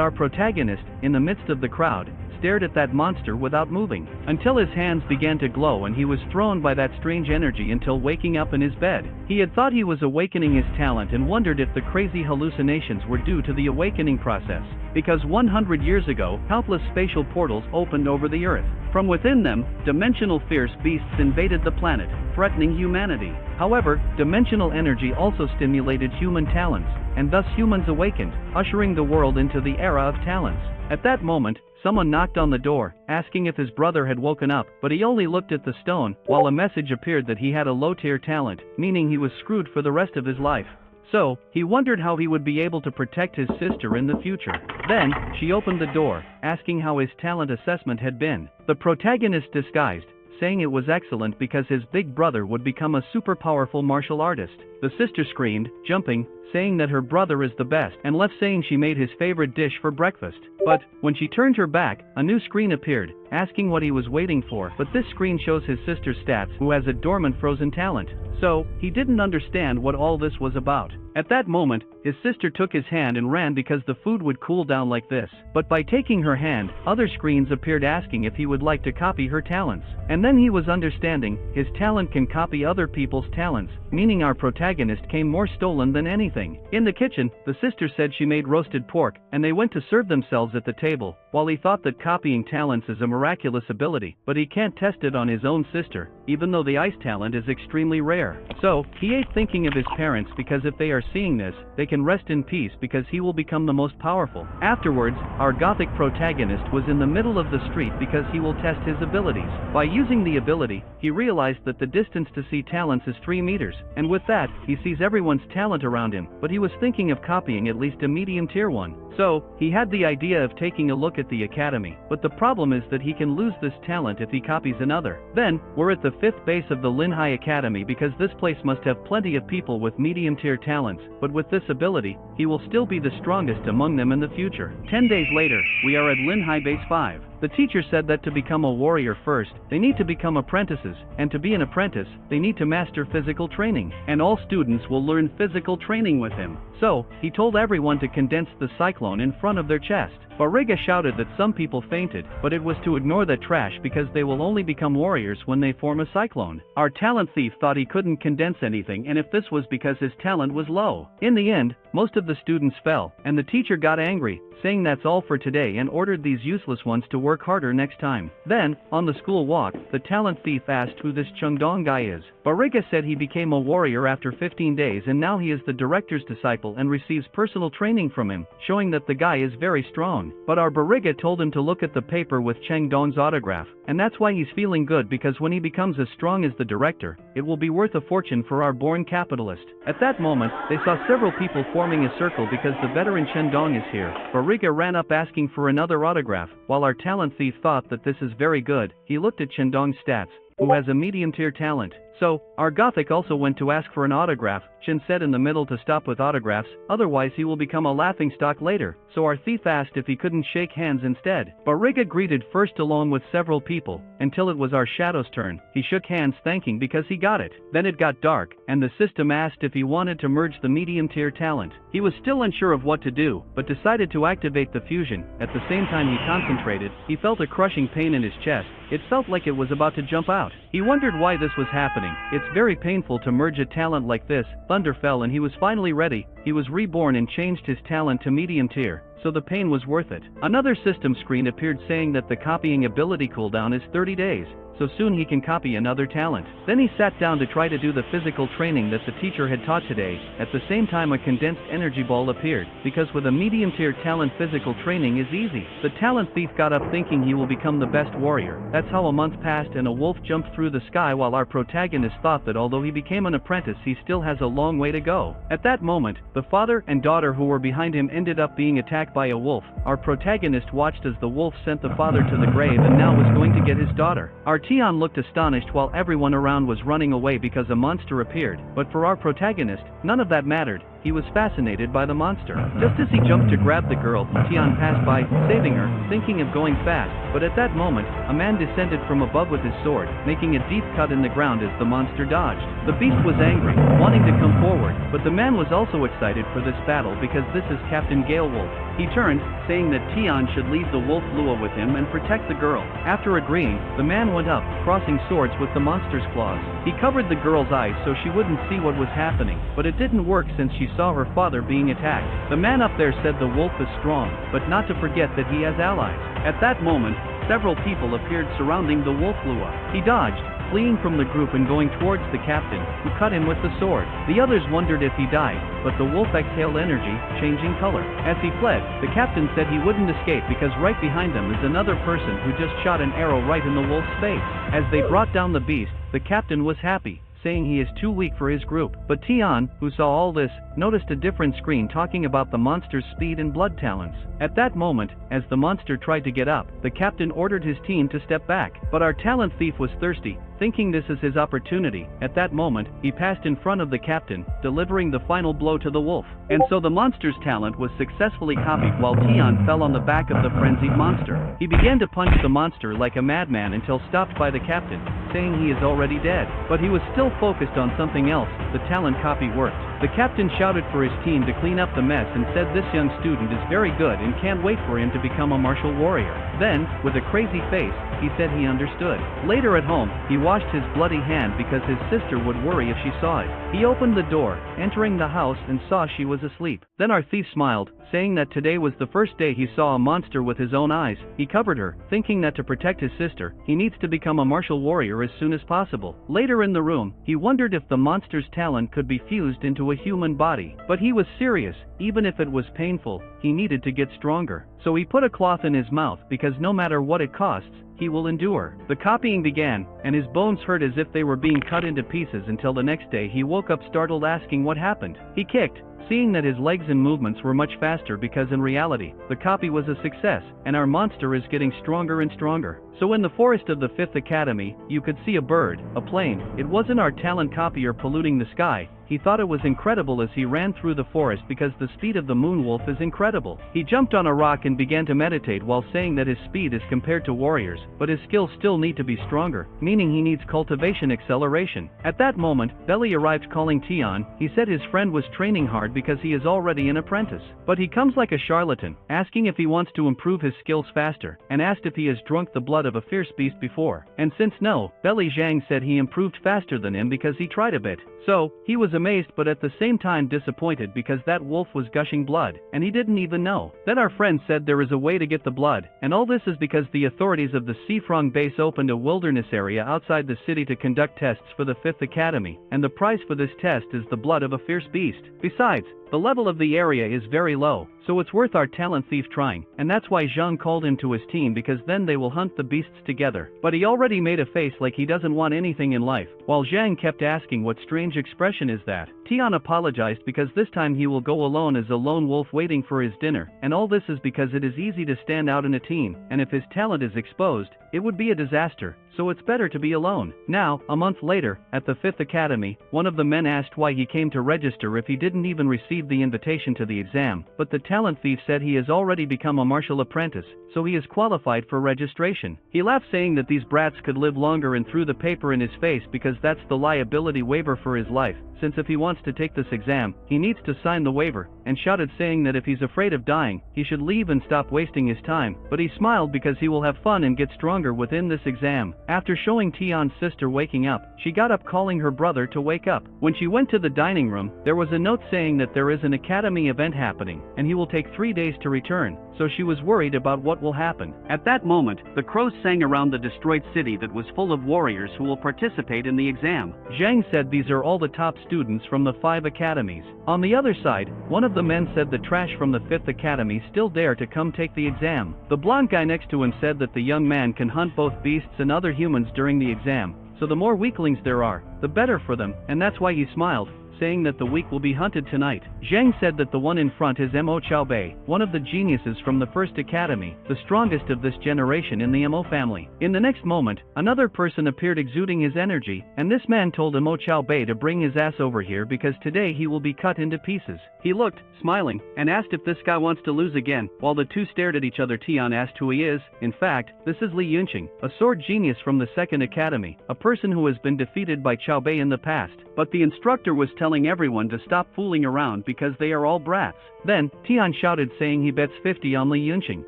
Our protagonist, in the midst of the crowd, stared at that monster without moving, until his hands began to glow and he was thrown by that strange energy until waking up in his bed. He had thought he was awakening his talent and wondered if the crazy hallucinations were due to the awakening process, because 100 years ago, countless spatial portals opened over the earth. From within them, dimensional fierce beasts invaded the planet, threatening humanity. However, dimensional energy also stimulated human talents, and thus humans awakened, ushering the world into the era of talents. At that moment, someone knocked on the door, asking if his brother had woken up, but he only looked at the stone, while a message appeared that he had a low-tier talent, meaning he was screwed for the rest of his life. So, he wondered how he would be able to protect his sister in the future. Then, she opened the door, asking how his talent assessment had been. The protagonist disguised, saying it was excellent because his big brother would become a super powerful martial artist. The sister screamed, jumping, saying that her brother is the best, and left saying she made his favorite dish for breakfast. But, when she turned her back, a new screen appeared, asking what he was waiting for, but this screen shows his sister's stats, who has a dormant frozen talent. So, he didn't understand what all this was about. At that moment, his sister took his hand and ran because the food would cool down like this. But by taking her hand, other screens appeared asking if he would like to copy her talents. And then he was understanding, his talent can copy other people's talents, meaning our protagonist came more stolen than anything. In the kitchen, the sister said she made roasted pork, and they went to serve themselves at the table. While he thought that copying talents is a miraculous ability, but he can't test it on his own sister, even though the ice talent is extremely rare. So, he ate thinking of his parents because if they are seeing this, they can rest in peace because he will become the most powerful. Afterwards, our gothic protagonist was in the middle of the street because he will test his abilities. By using the ability, he realized that the distance to see talents is 3 meters, and with that, he sees everyone's talent around him, but he was thinking of copying at least a medium tier one. So, he had the idea of taking a look at the academy, but the problem is that he can lose this talent if he copies another. Then, we're at the 5th base of the Linhai Academy because this place must have plenty of people with medium tier talents, but with this ability, he will still be the strongest among them in the future. 10 days later, we are at Linhai Base 5. The teacher said that to become a warrior first, they need to become apprentices, and to be an apprentice, they need to master physical training, and all students will learn physical training with him. So, he told everyone to condense the cyclone in front of their chest. Bariga shouted that some people fainted, but it was to ignore the trash because they will only become warriors when they form a cyclone. Our talent thief thought he couldn't condense anything, and if this was because his talent was low. In the end, most of the students fell, and the teacher got angry, saying that's all for today and ordered these useless ones to work harder next time. Then, on the school walk, the talent thief asked who this Chengdong guy is. Bariga said he became a warrior after 15 days and now he is the director's disciple and receives personal training from him, showing that the guy is very strong. But our Bariga told him to look at the paper with Chengdong's autograph, and that's why he's feeling good because when he becomes as strong as the director, it will be worth a fortune for our born capitalist. At that moment, they saw several people forming a circle because the veteran Chengdong is here. Bariga ran up asking for another autograph. While our talent thief thought that this is very good, he looked at Chengdong's stats, who has a medium tier talent. So, our Gothic also went to ask for an autograph. Chen said in the middle to stop with autographs, otherwise he will become a laughingstock later. So our thief asked if he couldn't shake hands instead. Bariga greeted first along with several people, until it was our Shadow's turn. He shook hands thanking because he got it. Then it got dark, and the system asked if he wanted to merge the medium tier talent. He was still unsure of what to do, but decided to activate the fusion. At the same time he concentrated, he felt a crushing pain in his chest. It felt like it was about to jump out. He wondered why this was happening. It's very painful to merge a talent like this. Thunder fell and he was finally ready. He was reborn and changed his talent to medium tier, so the pain was worth it. Another system screen appeared saying that the copying ability cooldown is 30 days. So soon he can copy another talent. Then he sat down to try to do the physical training that the teacher had taught today. At the same time a condensed energy ball appeared, because with a medium tier talent physical training is easy. The talent thief got up thinking he will become the best warrior. That's how a month passed and a wolf jumped through the sky while our protagonist thought that although he became an apprentice he still has a long way to go. At that moment, the father and daughter who were behind him ended up being attacked by a wolf. Our protagonist watched as the wolf sent the father to the grave and now was going to get his daughter. Our Tian looked astonished while everyone around was running away because a monster appeared, but for our protagonist, none of that mattered. he was fascinated by the monster. Just as he jumped to grab the girl, Tian passed by, saving her, thinking of going fast, but at that moment, a man descended from above with his sword, making a deep cut in the ground as the monster dodged. The beast was angry, wanting to come forward, but the man was also excited for this battle because this is Captain Gale Wolf. He turned, saying that Tian should leave the wolf Lua with him and protect the girl. After agreeing, the man went up, crossing swords with the monster's claws. He covered the girl's eyes so she wouldn't see what was happening, but it didn't work since she saw her father being attacked. The man up there said the wolf is strong, but not to forget that he has allies. At that moment, several people appeared surrounding the wolf Lua. He dodged, fleeing from the group and going towards the captain, who cut him with the sword. The others wondered if he died, but the wolf exhaled energy, changing color. As he fled, the captain said he wouldn't escape because right behind them is another person who just shot an arrow right in the wolf's face. As they brought down the beast, the captain was happy, saying he is too weak for his group. But Tian, who saw all this, noticed a different screen talking about the monster's speed and blood talents. At that moment, as the monster tried to get up, the captain ordered his team to step back. But our talent thief was thirsty, thinking this is his opportunity. At that moment, he passed in front of the captain, delivering the final blow to the wolf. And so the monster's talent was successfully copied while Tian fell on the back of the frenzied monster. He began to punch the monster like a madman until stopped by the captain, saying he is already dead. But he was still focused on something else. The talent copy worked. The captain shouted for his team to clean up the mess and said this young student is very good and can't wait for him to become a martial warrior. Then, with a crazy face, he said he understood. Later at home, he washed his bloody hand because his sister would worry if she saw it. He opened the door, entering the house and saw she was asleep. Then our thief smiled, saying that today was the first day he saw a monster with his own eyes. He covered her, thinking that to protect his sister, he needs to become a martial warrior as soon as possible. Later in the room, he wondered if the monster's talent could be fused into a human body. But he was serious, even if it was painful, he needed to get stronger. So he put a cloth in his mouth because no matter what it costs, he will endure. The copying began, and his bones hurt as if they were being cut into pieces until the next day he woke up startled asking what happened. He kicked, seeing that his legs and movements were much faster because in reality, the copy was a success, and our monster is getting stronger and stronger. So in the forest of the 5th Academy, you could see a bird, a plane. It wasn't our talent copier polluting the sky. He thought it was incredible as he ran through the forest because the speed of the moon wolf is incredible. He jumped on a rock and began to meditate while saying that his speed is compared to warriors, but his skills still need to be stronger, meaning he needs cultivation acceleration. At that moment, Belly arrived calling Tian. He said his friend was training hard because he is already an apprentice. But he comes like a charlatan, asking if he wants to improve his skills faster, and asked if he has drunk the blood of a fierce beast before. And since no, Belly Zhang said he improved faster than him because he tried a bit. So, he was amazed but at the same time disappointed because that wolf was gushing blood, and he didn't even know. Then our friend said there is a way to get the blood, and all this is because the authorities of the Seafrong base opened a wilderness area outside the city to conduct tests for the 5th Academy, and the price for this test is the blood of a fierce beast. Besides, the level of the area is very low, so it's worth our talent thief trying, and that's why Zhang called him to his team because then they will hunt the beasts together. But he already made a face like he doesn't want anything in life, while Zhang kept asking what strange expression is that. Tian apologized because this time he will go alone as a lone wolf waiting for his dinner, and all this is because it is easy to stand out in a team, and if his talent is exposed, it would be a disaster, so it's better to be alone. Now, a month later, at the 5th Academy, one of the men asked why he came to register if he didn't even receive the invitation to the exam, but the talent thief said he has already become a martial apprentice, so he is qualified for registration. He laughed saying that these brats could live longer and threw the paper in his face because that's the liability waiver for his life, since if he wants to take this exam, he needs to sign the waiver, and shouted saying that if he's afraid of dying, he should leave and stop wasting his time, but he smiled because he will have fun and get stronger within this exam. After showing Tian's sister waking up, she got up calling her brother to wake up. When she went to the dining room, there was a note saying that there is an academy event happening, and he will take 3 days to return, so she was worried about what will happen. At that moment, the crows sang around the destroyed city that was full of warriors who will participate in the exam. Zhang said these are all the top students from the 5 academies. On the other side, one of the men said the trash from the 5th Academy still dare to come take the exam. The blonde guy next to him said that the young man can hunt both beasts and other humans during the exam, so the more weaklings there are, the better for them, and that's why he smiled, saying that the weak will be hunted tonight. Zhang said that the one in front is Mo Xiaobei, one of the geniuses from the First Academy, the strongest of this generation in the Mo family. In the next moment, another person appeared exuding his energy, and this man told Mo Xiaobei to bring his ass over here because today he will be cut into pieces. He looked, smiling, and asked if this guy wants to lose again. While the two stared at each other, Tian asked who he is. In fact, this is Li Yunqing, a sword genius from the Second Academy, a person who has been defeated by Xiaobei in the past. But the instructor was telling everyone to stop fooling around because they are all brats. Then, Tian shouted saying he bets 50 on Li Yunqing,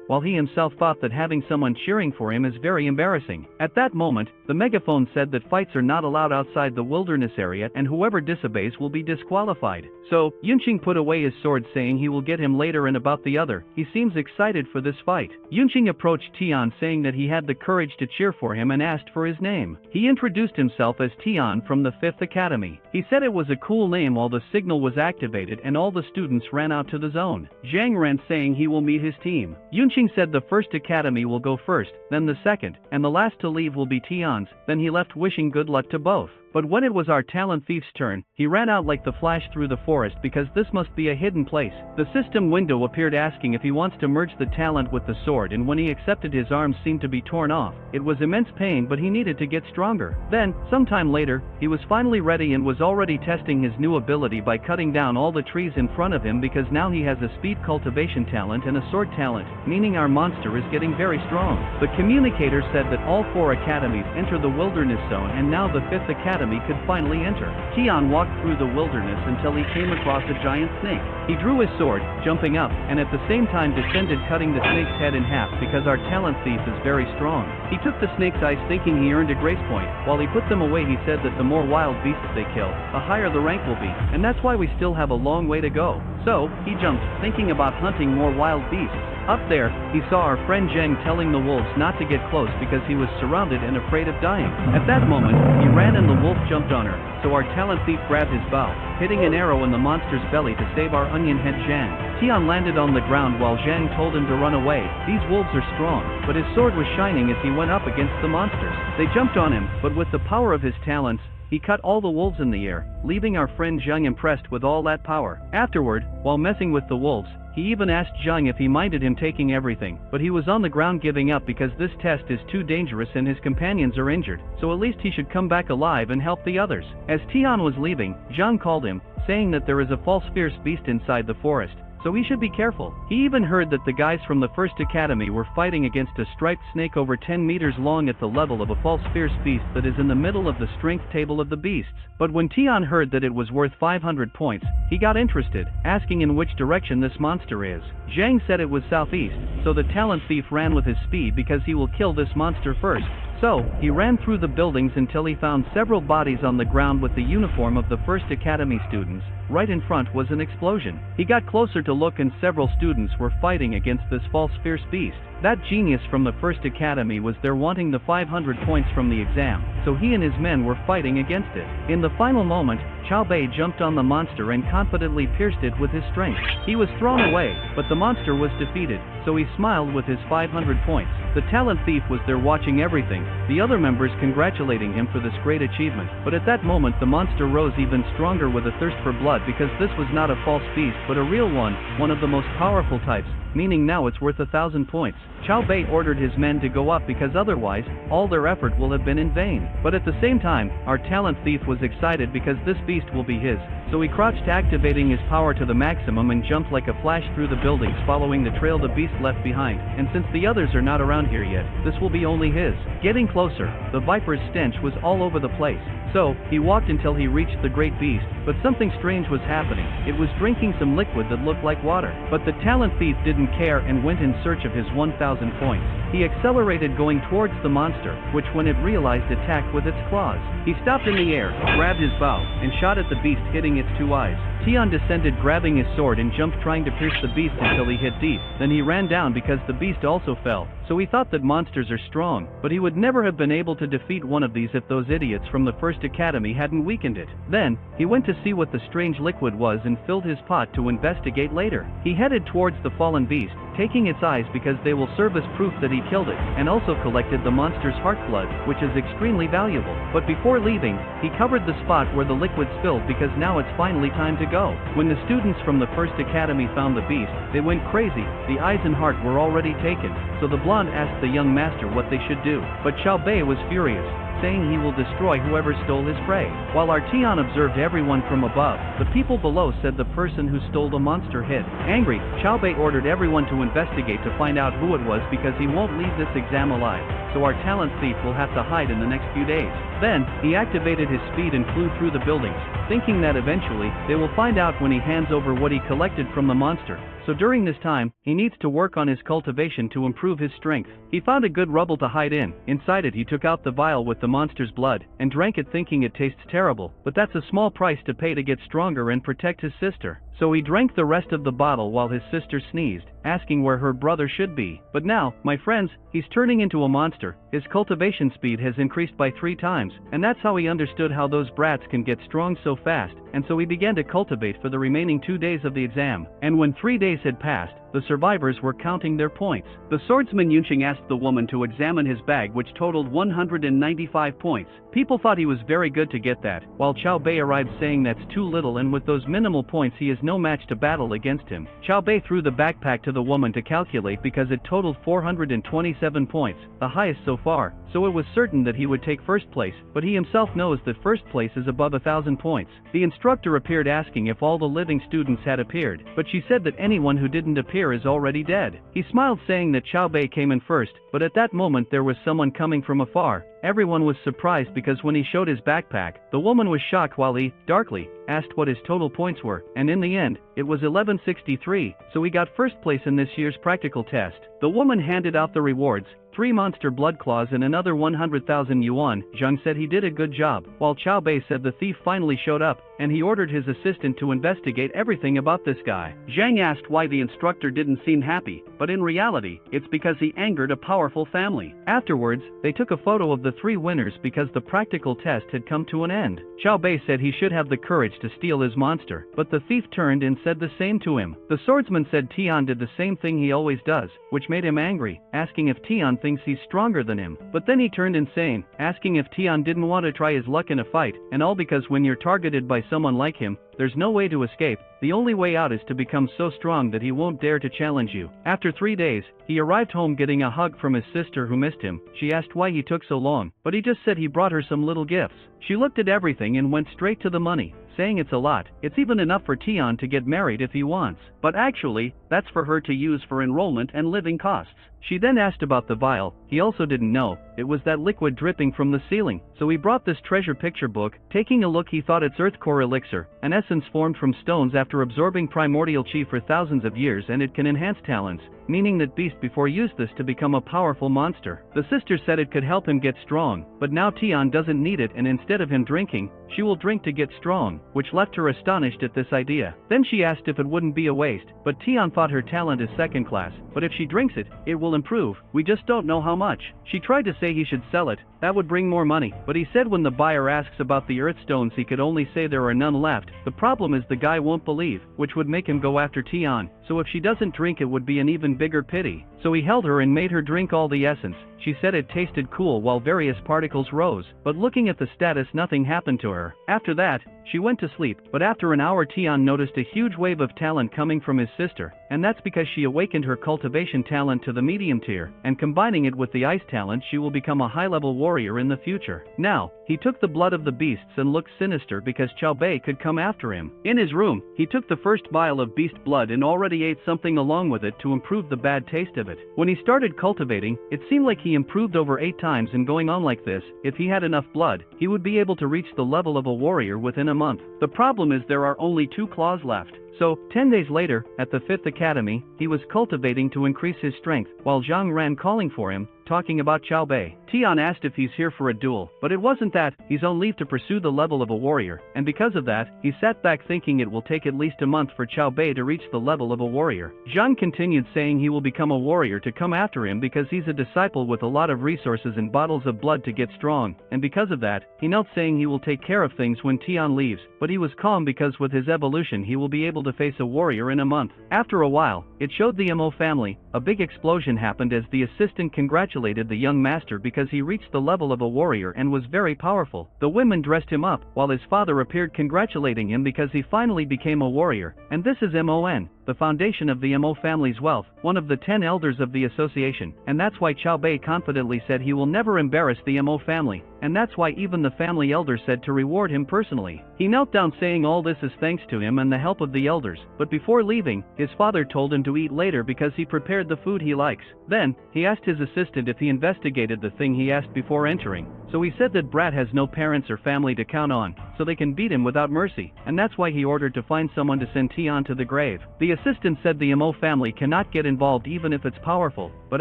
while he himself thought that having someone cheering for him is very embarrassing. At that moment, the megaphone said that fights are not allowed outside the wilderness area and whoever disobeys will be disqualified. So, Yunqing put away his sword saying he will get him later and about the other. He seems excited for this fight. Yunqing approached Tian saying that he had the courage to cheer for him and asked for his name. He introduced himself as Tian from the Fifth Academy. He said it was a cool name while the signal was activated and all the students ran out to the zone. Zhang ran saying he will meet his team. Yunqing said the First Academy will go first, then the second, and the last to leave will be Tian's. Then he left wishing good luck to both. But when it was our talent thief's turn, he ran out like the flash through the forest because this must be a hidden place. The system window appeared asking if he wants to merge the talent with the sword, and when he accepted, his arms seemed to be torn off. It was immense pain, but he needed to get stronger. Then, sometime later, he was finally ready and was already testing his new ability by cutting down all the trees in front of him because now he has a speed cultivation talent and a sword talent, meaning our monster is getting very strong. The communicator said that all 4 academies enter the wilderness zone and now the 5th academy could finally enter. Tian walked through the wilderness until he came across a giant snake. He drew his sword, jumping up, and at the same time descended, cutting the snake's head in half because our talent thief is very strong. He took the snake's eyes thinking he earned a grace point. While he put them away, he said that the more wild beasts they kill, the higher the rank will be, and that's why we still have a long way to go. So, he jumped, thinking about hunting more wild beasts. Up there, he saw our friend Zheng telling the wolves not to get close because he was surrounded and afraid of dying. At that moment, he ran and the wolf jumped on her, so our talent thief grabbed his bow, hitting an arrow in the monster's belly to save our onion head Zhang. Tian landed on the ground while Zhang told him to run away. These wolves are strong, but his sword was shining as he went up against the monsters. They jumped on him, but with the power of his talents, he cut all the wolves in the air, leaving our friend Zhang impressed with all that power. Afterward, while messing with the wolves, he even asked Zhang if he minded him taking everything, but he was on the ground giving up because this test is too dangerous and his companions are injured, so at least he should come back alive and help the others. As Tian was leaving, Zhang called him, saying that there is a false fierce beast inside the forest, so he should be careful. He even heard that the guys from the First Academy were fighting against a striped snake over 10 meters long at the level of a false fierce beast that is in the middle of the strength table of the beasts. But when Tian heard that it was worth 500 points, he got interested, asking in which direction this monster is. Zhang said it was southeast, so the talent thief ran with his speed because he will kill this monster first. So, he ran through the buildings until he found several bodies on the ground with the uniform of the First Academy students. Right in front was an explosion. He got closer to look and several students were fighting against this false fierce beast. That genius from the First Academy was there wanting the 500 points from the exam, so he and his men were fighting against it. In the final moment, Xiaobei jumped on the monster and confidently pierced it with his strength. He was thrown away, but the monster was defeated, so he smiled with his 500 points. The talent thief was there watching everything, the other members congratulating him for this great achievement. But at that moment the monster rose even stronger with a thirst for blood because this was not a false beast but a real one of the most powerful types, meaning now it's worth 1,000 points. Xiaobei ordered his men to go up because otherwise, all their effort will have been in vain. But at the same time, our talent thief was excited because this beast will be his, so he crouched activating his power to the maximum and jumped like a flash through the buildings following the trail the beast left behind, and since the others are not around here yet, this will be only his. Getting closer, the viper's stench was all over the place. So, he walked until he reached the great beast, but something strange was happening. It was drinking some liquid that looked like water. But the talent thief didn't care and went in search of his 1,000 points. He accelerated going towards the monster, which when it realized attacked with its claws. He stopped in the air, grabbed his bow, and shot at the beast hitting its 2 eyes. Tian descended grabbing his sword and jumped trying to pierce the beast until he hit deep. Then he ran down because the beast also fell. So he thought that monsters are strong, but he would never have been able to defeat one of these if those idiots from the first academy hadn't weakened it. Then, he went to see what the strange liquid was and filled his pot to investigate later. He headed towards the fallen beast, taking its eyes because they will serve as proof that he killed it, and also collected the monster's heart blood, which is extremely valuable. But before leaving, he covered the spot where the liquid spilled because now it's finally time to go. When the students from the first academy found the beast, they went crazy. The eyes and heart were already taken, so the blonde asked the young master what they should do. But Xiao Bei was furious, saying he will destroy whoever stole his prey. While Artian observed everyone from above, the people below said the person who stole the monster hid. Angry, Xiao Bei ordered everyone to investigate to find out who it was because he won't leave this exam alive, so our talent thief will have to hide in the next few days. Then, he activated his speed and flew through the buildings, thinking that eventually, they will find out when he hands over what he collected from the monster. So during this time, he needs to work on his cultivation to improve his strength. He found a good rubble to hide in. Inside it he took out the vial with the monster's blood, and drank it thinking it tastes terrible, but that's a small price to pay to get stronger and protect his sister. So he drank the rest of the bottle while his sister sneezed, asking where her brother should be. But now, my friends, he's turning into a monster. His cultivation speed has increased by 3 times, and that's how he understood how those brats can get strong so fast, and so he began to cultivate for the remaining 2 days of the exam. And when 3 days had passed, the survivors were counting their points. The swordsman Yunqing asked the woman to examine his bag, which totaled 195 points. People thought he was very good to get that, while Xiao Bei arrived saying that's too little, and with those minimal points he is no match to battle against him. Xiao Bei threw the backpack to the woman to calculate because it totaled 427 points, the highest so far, so it was certain that he would take first place, but he himself knows that first place is above 1,000 points. The instructor appeared asking if all the living students had appeared, but she said that anyone who didn't appear is already dead. He smiled saying that Xiao Bei came in first, but at that moment there was someone coming from afar. Everyone was surprised because when he showed his backpack, the woman was shocked while he, darkly, asked what his total points were, and in the end, it was 1163, so he got first place in this year's practical test. The woman handed out the rewards, 3 monster blood claws and another 100,000 yuan. Zhang said he did a good job, while Xiao Bei said the thief finally showed up, and he ordered his assistant to investigate everything about this guy. Zhang asked why the instructor didn't seem happy, but in reality, it's because he angered a powerful family. Afterwards, they took a photo of the 3 winners because the practical test had come to an end. Xiao Bei said he should have the courage to steal his monster, but the thief turned and said the same to him. The swordsman said Tian did the same thing he always does, which made him angry, asking if Tian thinks he's stronger than him. But then he turned insane, asking if Tian didn't want to try his luck in a fight, and all because when you're targeted by someone like him, there's no way to escape. The only way out is to become so strong that he won't dare to challenge you. After 3 days, he arrived home getting a hug from his sister who missed him. She asked why he took so long, but he just said he brought her some little gifts. She looked at everything and went straight to the money, saying it's a lot. It's even enough for Tian to get married if he wants. But actually, that's for her to use for enrollment and living costs. She then asked about the vial. He also didn't know. It was that liquid dripping from the ceiling. So he brought this treasure picture book. Taking a look, he thought it's earth core elixir, an essence formed from stones after absorbing primordial chi for thousands of years, and it can enhance talents, meaning that Beast before used this to become a powerful monster. The sister said it could help him get strong, but now Tian doesn't need it, and instead of him drinking, she will drink to get strong, which left her astonished at this idea. Then she asked if it wouldn't be a waste, but Tian thought her talent is second class, but if she drinks it, it will improve. We just don't know how much. She tried to say he should sell it, that would bring more money, but he said when the buyer asks about the earth stones he could only say there are none left. The problem is the guy won't believe, which would make him go after Tian, so if she doesn't drink it would be an even bigger pity. So he held her and made her drink all the essence. She said it tasted cool while various particles rose, but looking at the status nothing happened to her. After that, she went to sleep, but after an hour Tian noticed a huge wave of talent coming from his sister, and that's because she awakened her cultivation talent to the medium tier, and combining it with the ice talent she will become a high-level warrior in the future. Now, he took the blood of the beasts and looked sinister because Xiao Bei could come after him. In his room, he took the first vial of beast blood and already ate something along with it to improve the bad taste of it. When he started cultivating, it seemed like he improved over 8 times, and going on like this, if he had enough blood, he would be able to reach the level of a warrior within a month. The problem is there are only 2 claws left. So, 10 days later, at the 5th Academy, he was cultivating to increase his strength, while Zhang ran calling for him, talking about Qiao Bei. Tian asked if he's here for a duel, but it wasn't that, he's on leave to pursue the level of a warrior, and because of that, he sat back thinking it will take at least a month for Qiao Bei to reach the level of a warrior. Zhang continued saying he will become a warrior to come after him because he's a disciple with a lot of resources and bottles of blood to get strong, and because of that, he knelt saying he will take care of things when Tian leaves, but he was calm because with his evolution he will be able to face a warrior in a month. After a while, it showed the Mo family. A big explosion happened as the assistant congratulated the young master because he reached the level of a warrior and was very powerful. The women dressed him up, while his father appeared congratulating him because he finally became a warrior, and this is Mon, the foundation of the Mo family's wealth, one of the 10 elders of the association, and that's why Qiao Bei confidently said he will never embarrass the Mo family, and that's why even the family elder said to reward him personally. He knelt down saying all this is thanks to him and the help of the elders, but before leaving, his father told him to eat later because he prepared the food he likes. Then, he asked his assistant if he investigated the thing he asked before entering, so he said that Brat has no parents or family to count on, so they can beat him without mercy, and that's why he ordered to find someone to send Tian to the grave. The assistant said the Mo family cannot get involved even if it's powerful, but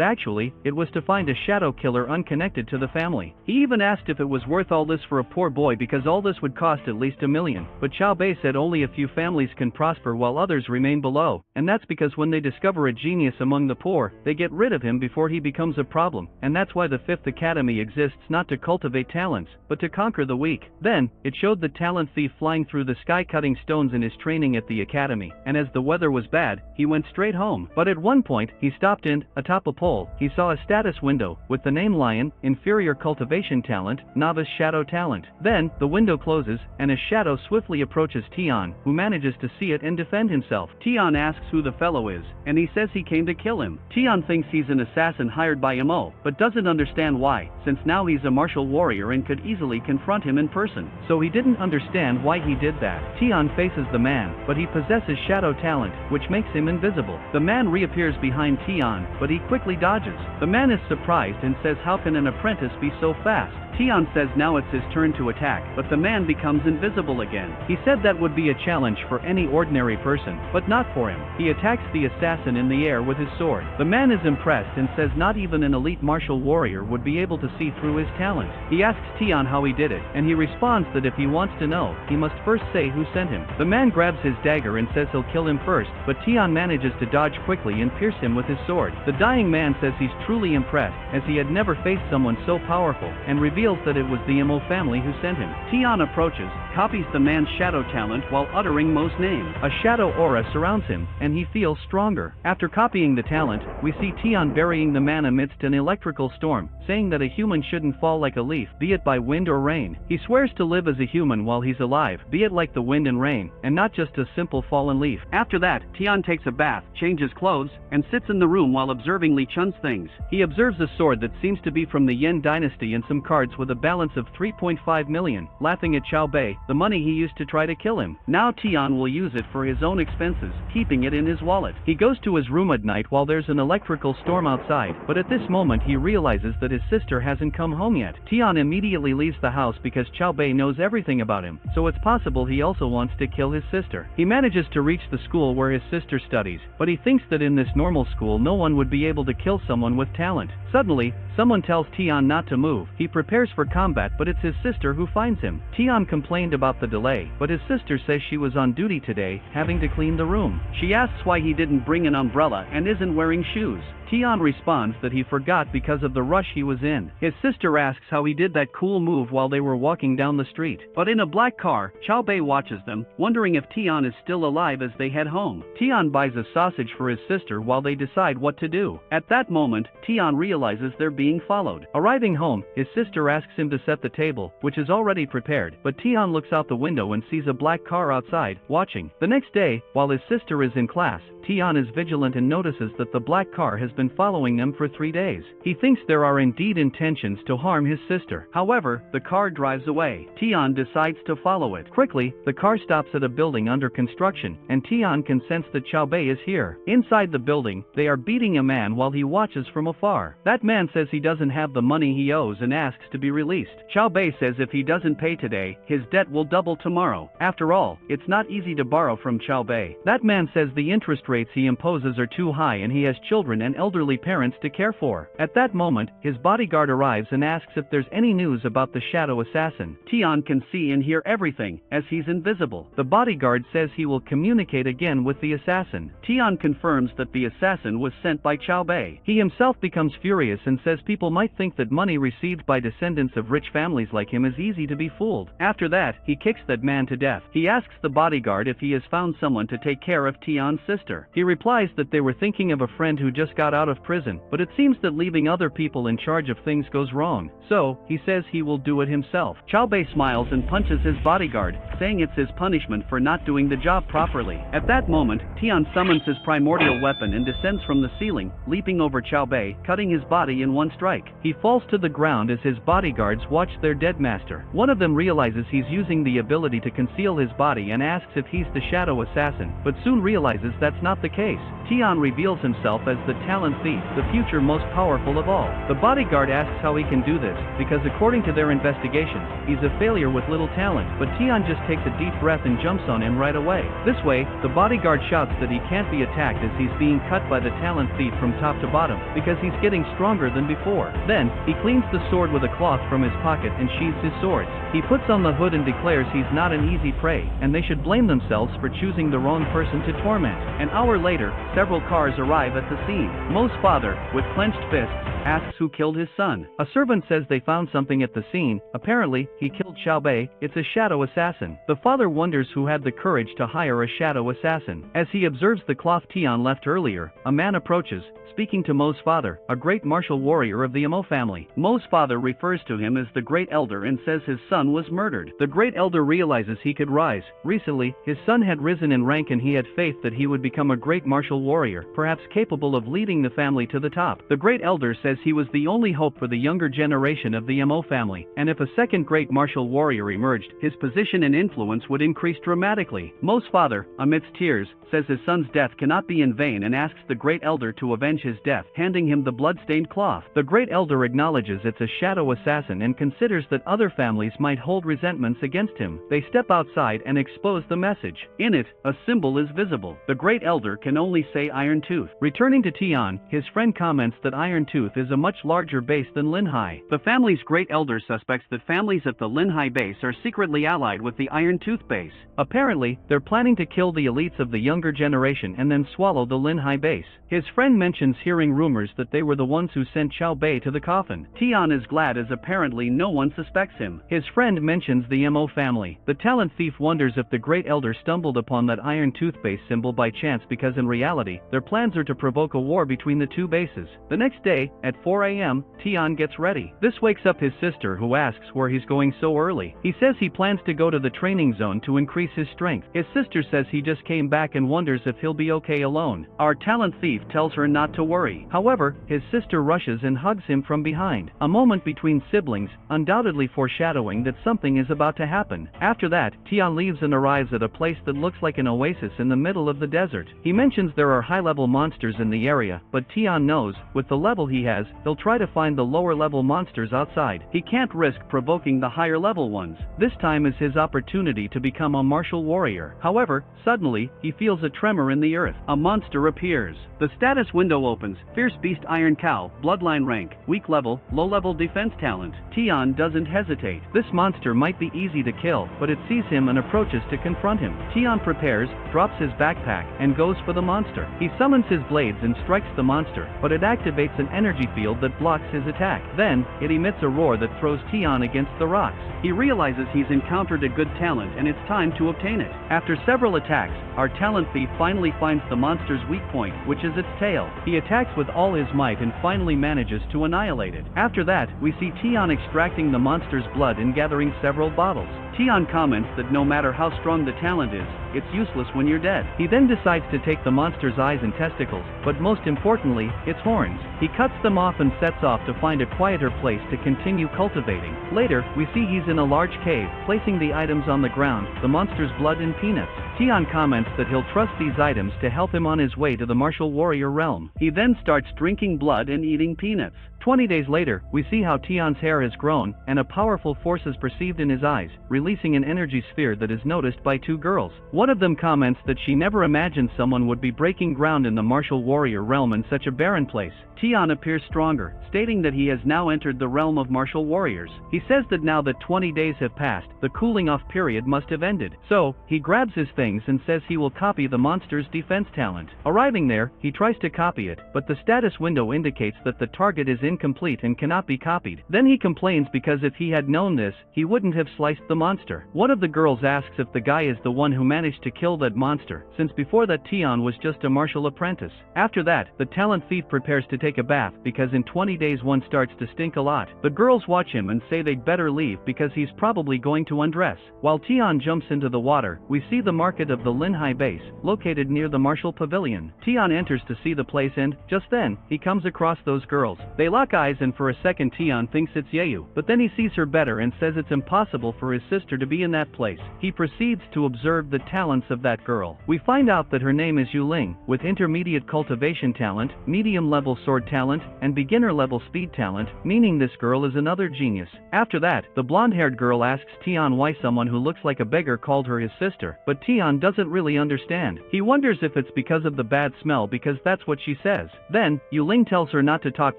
actually, it was to find a shadow killer unconnected to the family. He even asked if it was worth all this for a poor boy because all this would cost at least $1 million, but Qiao Bei said only a few families can prosper while others remain below, and that's because when they discover a genius among the poor, they get rid of him before he becomes a problem, and that's why the 5th Academy exists, not to cultivate talents, but to conquer the weak. Then, it showed the talent thief flying through the sky cutting stones in his training at the academy, and as the weather was bad, he went straight home. But at one point, he stopped and, atop a pole, he saw a status window, with the name Lion, inferior cultivation talent, novice shadow talent. Then, the window closes, and a shadow swiftly approaches Tian, who manages to see it and defend himself. Tian asks who the fellow is, and he says he came to kill him. Tian thinks he's an assassin hired by Mo, but doesn't understand why, since now he's a martial warrior and could easily confront him in person. So he didn't understand why he did that. Tian faces the man, but he possesses shadow talent, which makes him invisible. The man reappears behind Tian, but he quickly dodges. The man is surprised and says how can an apprentice be so fast? Tian says now it's his turn to attack, but the man becomes invisible again. He said that would be a challenge for any ordinary person, but not for him. He attacks the assassin in the air with his sword. The man is impressed and says not even an elite martial warrior would be able to see through his talent. He asks Tian how he did it, and he responds that if he wants to know, he must first say who sent him. The man grabs his dagger and says he'll kill him first, but Tian manages to dodge quickly and pierce him with his sword. The dying man says he's truly impressed, as he had never faced someone so powerful, and reveals that it was the Mo family who sent him. Tian approaches, copies the man's shadow talent while uttering Mo's name. A shadow aura surrounds him, and he feels stronger. After copying the talent, we see Tian burying the man amidst an electrical storm, saying that a human shouldn't fall like a leaf, be it by wind or rain. He swears to live as a human while he's alive, be it like the wind and rain, and not just a simple fallen leaf. After that, Tian takes a bath, changes clothes, and sits in the room while observing Li Chun's things. He observes a sword that seems to be from the Yen dynasty and some cards with a balance of 3.5 million, laughing at Qiao Bei, the money he used to try to kill him. Now Tian will use it for his own expenses, keeping it in his wallet. He goes to his room at night while there's an electrical storm outside, but at this moment he realizes that his sister hasn't come home yet. Tian immediately leaves the house because Qiao Bei knows everything about him, so it's possible he also wants to kill his sister. He manages to reach the school where his sister studies, but he thinks that in this normal school no one would be able to kill someone with talent. Suddenly, someone tells Tian not to move. He prepares for combat, but it's his sister who finds him. Tian complained about the delay, but his sister says she was on duty today, having to clean the room. She asks why he didn't bring an umbrella and isn't wearing shoes. Tian responds that he forgot because of the rush he was in. His sister asks how he did that cool move while they were walking down the street. But in a black car, Qiao Bei watches them, wondering if Tian is still alive as they head home. Tian buys a sausage for his sister while they decide what to do. At that moment, Tian realizes they're being followed. Arriving home, his sister asks him to set the table, which is already prepared, but Tian looks out the window and sees a black car outside, watching. The next day, while his sister is in class, Tian is vigilant and notices that the black car has been been following them for 3 days. He thinks there are indeed intentions to harm his sister. However, the car drives away. Tian decides to follow it. Quickly, the car stops at a building under construction, and Tian can sense that Xiao Bei is here. Inside the building, they are beating a man while he watches from afar. That man says he doesn't have the money he owes and asks to be released. Xiao Bei says if he doesn't pay today, his debt will double tomorrow. After all, it's not easy to borrow from Xiao Bei. That man says the interest rates he imposes are too high and he has children and elderly parents to care for. At that moment, his bodyguard arrives and asks if there's any news about the shadow assassin. Tian can see and hear everything, as he's invisible. The bodyguard says he will communicate again with the assassin. Tian confirms that the assassin was sent by Xiao Bei. He himself becomes furious and says people might think that money received by descendants of rich families like him is easy to be fooled. After that, he kicks that man to death. He asks the bodyguard if he has found someone to take care of Tian's sister. He replies that they were thinking of a friend who just got out of prison, but it seems that leaving other people in charge of things goes wrong. So, he says he will do it himself. Xiao Bei smiles and punches his bodyguard, saying it's his punishment for not doing the job properly. At that moment, Tian summons his primordial weapon and descends from the ceiling, leaping over Xiao Bei, cutting his body in one strike. He falls to the ground as his bodyguards watch their dead master. One of them realizes he's using the ability to conceal his body and asks if he's the shadow assassin, but soon realizes that's not the case. Tian reveals himself as the talent thief, the future most powerful of all. The bodyguard asks how he can do this, because according to their investigations, he's a failure with little talent, but Tian just takes a deep breath and jumps on him right away. This way, the bodyguard shouts that he can't be attacked as he's being cut by the talent thief from top to bottom, because he's getting stronger than before. Then, he cleans the sword with a cloth from his pocket and sheathes his swords. He puts on the hood and declares he's not an easy prey, and they should blame themselves for choosing the wrong person to torment. An hour later, several cars arrive at the scene. Mo's father, with clenched fists, asks who killed his son. A servant says they found something at the scene. Apparently, he killed Xiao Bei. It's a shadow assassin. The father wonders who had the courage to hire a shadow assassin. As he observes the cloth Tian left earlier, a man approaches, speaking to Mo's father, a great martial warrior of the Mo family. Mo's father refers to him as the Great Elder and says his son was murdered. The Great Elder realizes he could rise. Recently, his son had risen in rank and he had faith that he would become a great martial warrior, perhaps capable of leading the family to the top. The Great Elder says he was the only hope for the younger generation of the Mo family, and if a second great martial warrior emerged, his position and influence would increase dramatically. Mo's father, amidst tears, says his son's death cannot be in vain and asks the Great Elder to avenge his death, handing him the blood-stained cloth. The Great Elder acknowledges it's a shadow assassin and considers that other families might hold resentments against him. They step outside and expose the message. In it, a symbol is visible. The Great Elder can only say Iron Tooth. Returning to Tian, his friend comments that Iron Tooth is a much larger base than Linhai. The family's Great Elder suspects that families at the Linhai base are secretly allied with the Iron Tooth base. Apparently, they're planning to kill the elites of the younger generation and then swallow the Linhai base. His friend mentions hearing rumors that they were the ones who sent Xiao Bei to the coffin. Tian is glad as apparently no one suspects him. His friend mentions the Mo family. The talent thief wonders if the Great Elder stumbled upon that Iron Tooth base symbol by chance because in reality, their plans are to provoke a war between the two bases. The next day, at 4 a.m., Tian gets ready. This wakes up his sister who asks where he's going so early. He says he plans to go to the training zone to increase his strength. His sister says he just came back and wonders if he'll be okay alone. Our talent thief tells her not to worry. However, his sister rushes and hugs him from behind. A moment between siblings, undoubtedly foreshadowing that something is about to happen. After that, Tian leaves and arrives at a place that looks like an oasis in the middle of the desert. He mentions there are high-level monsters in the area, but Tian knows, with the level he has, he'll try to find the lower-level monsters outside. He can't risk provoking the higher-level ones. This time is his opportunity to become a martial warrior. However, suddenly, he feels a tremor in the earth. A monster appears. The status window opens. Fierce Beast Iron Cow, bloodline rank, weak level, low-level defense talent. Tian doesn't hesitate. This monster might be easy to kill, but it sees him and approaches to confront him. Tian prepares, drops his backpack, and goes for the monster. He summons his blades and strikes the monster, but it activates an energy field that blocks his attack. Then, it emits a roar that throws Tian against the rocks. He realizes he's encountered a good talent and it's time to obtain it. After several attacks, our talent thief finally finds the monster's weak point, which is its tail. He attacks with all his might and finally manages to annihilate it. After that, we see Tian extracting the monster's blood and gathering several bottles. Tian comments that no matter how strong the talent is, it's useless when you're dead. He then decides to take the monster's eyes and testicles, but most importantly, its horns. He cuts them off and sets off to find a quieter place to continue cultivating. Later, we see he's in a large cave, placing the items on the ground, the monster's blood and peanuts. Tian comments that he'll trust these items to help him on his way to the martial warrior realm. He then starts drinking blood and eating peanuts. 20 days later, we see how Tian's hair has grown, and a powerful force is perceived in his eyes, releasing an energy sphere that is noticed by two girls. One of them comments that she never imagined someone would be breaking ground in the martial warrior realm in such a barren place. Tian appears stronger, stating that he has now entered the realm of martial warriors. He says that now that 20 days have passed, the cooling off period must have ended. So, he grabs his things and says he will copy the monster's defense talent. Arriving there, he tries to copy it, but the status window indicates that the target is incomplete and cannot be copied. Then he complains because if he had known this, he wouldn't have sliced the monster. One of the girls asks if the guy is the one who managed to kill that monster, since before that Tian was just a martial apprentice. After that, the talent thief prepares to take a bath because in 20 days one starts to stink a lot. The girls watch him and say they'd better leave because he's probably going to undress. While Tian jumps into the water, we see the market of the Linhai base, located near the martial pavilion. Tian enters to see the place and, just then, he comes across those girls. They lock eyes and for a second Tian thinks it's Yeyu, but then he sees her better and says it's impossible for his sister to be in that place. He proceeds to observe the talents of that girl. We find out that her name is Yuling, with intermediate cultivation talent, medium-level sword talent, and beginner-level speed talent, meaning this girl is another genius. After that, the blonde-haired girl asks Tian why someone who looks like a beggar called her his sister, but Tian doesn't really understand. He wonders if it's because of the bad smell because that's what she says. Then, Yuling tells her not to talk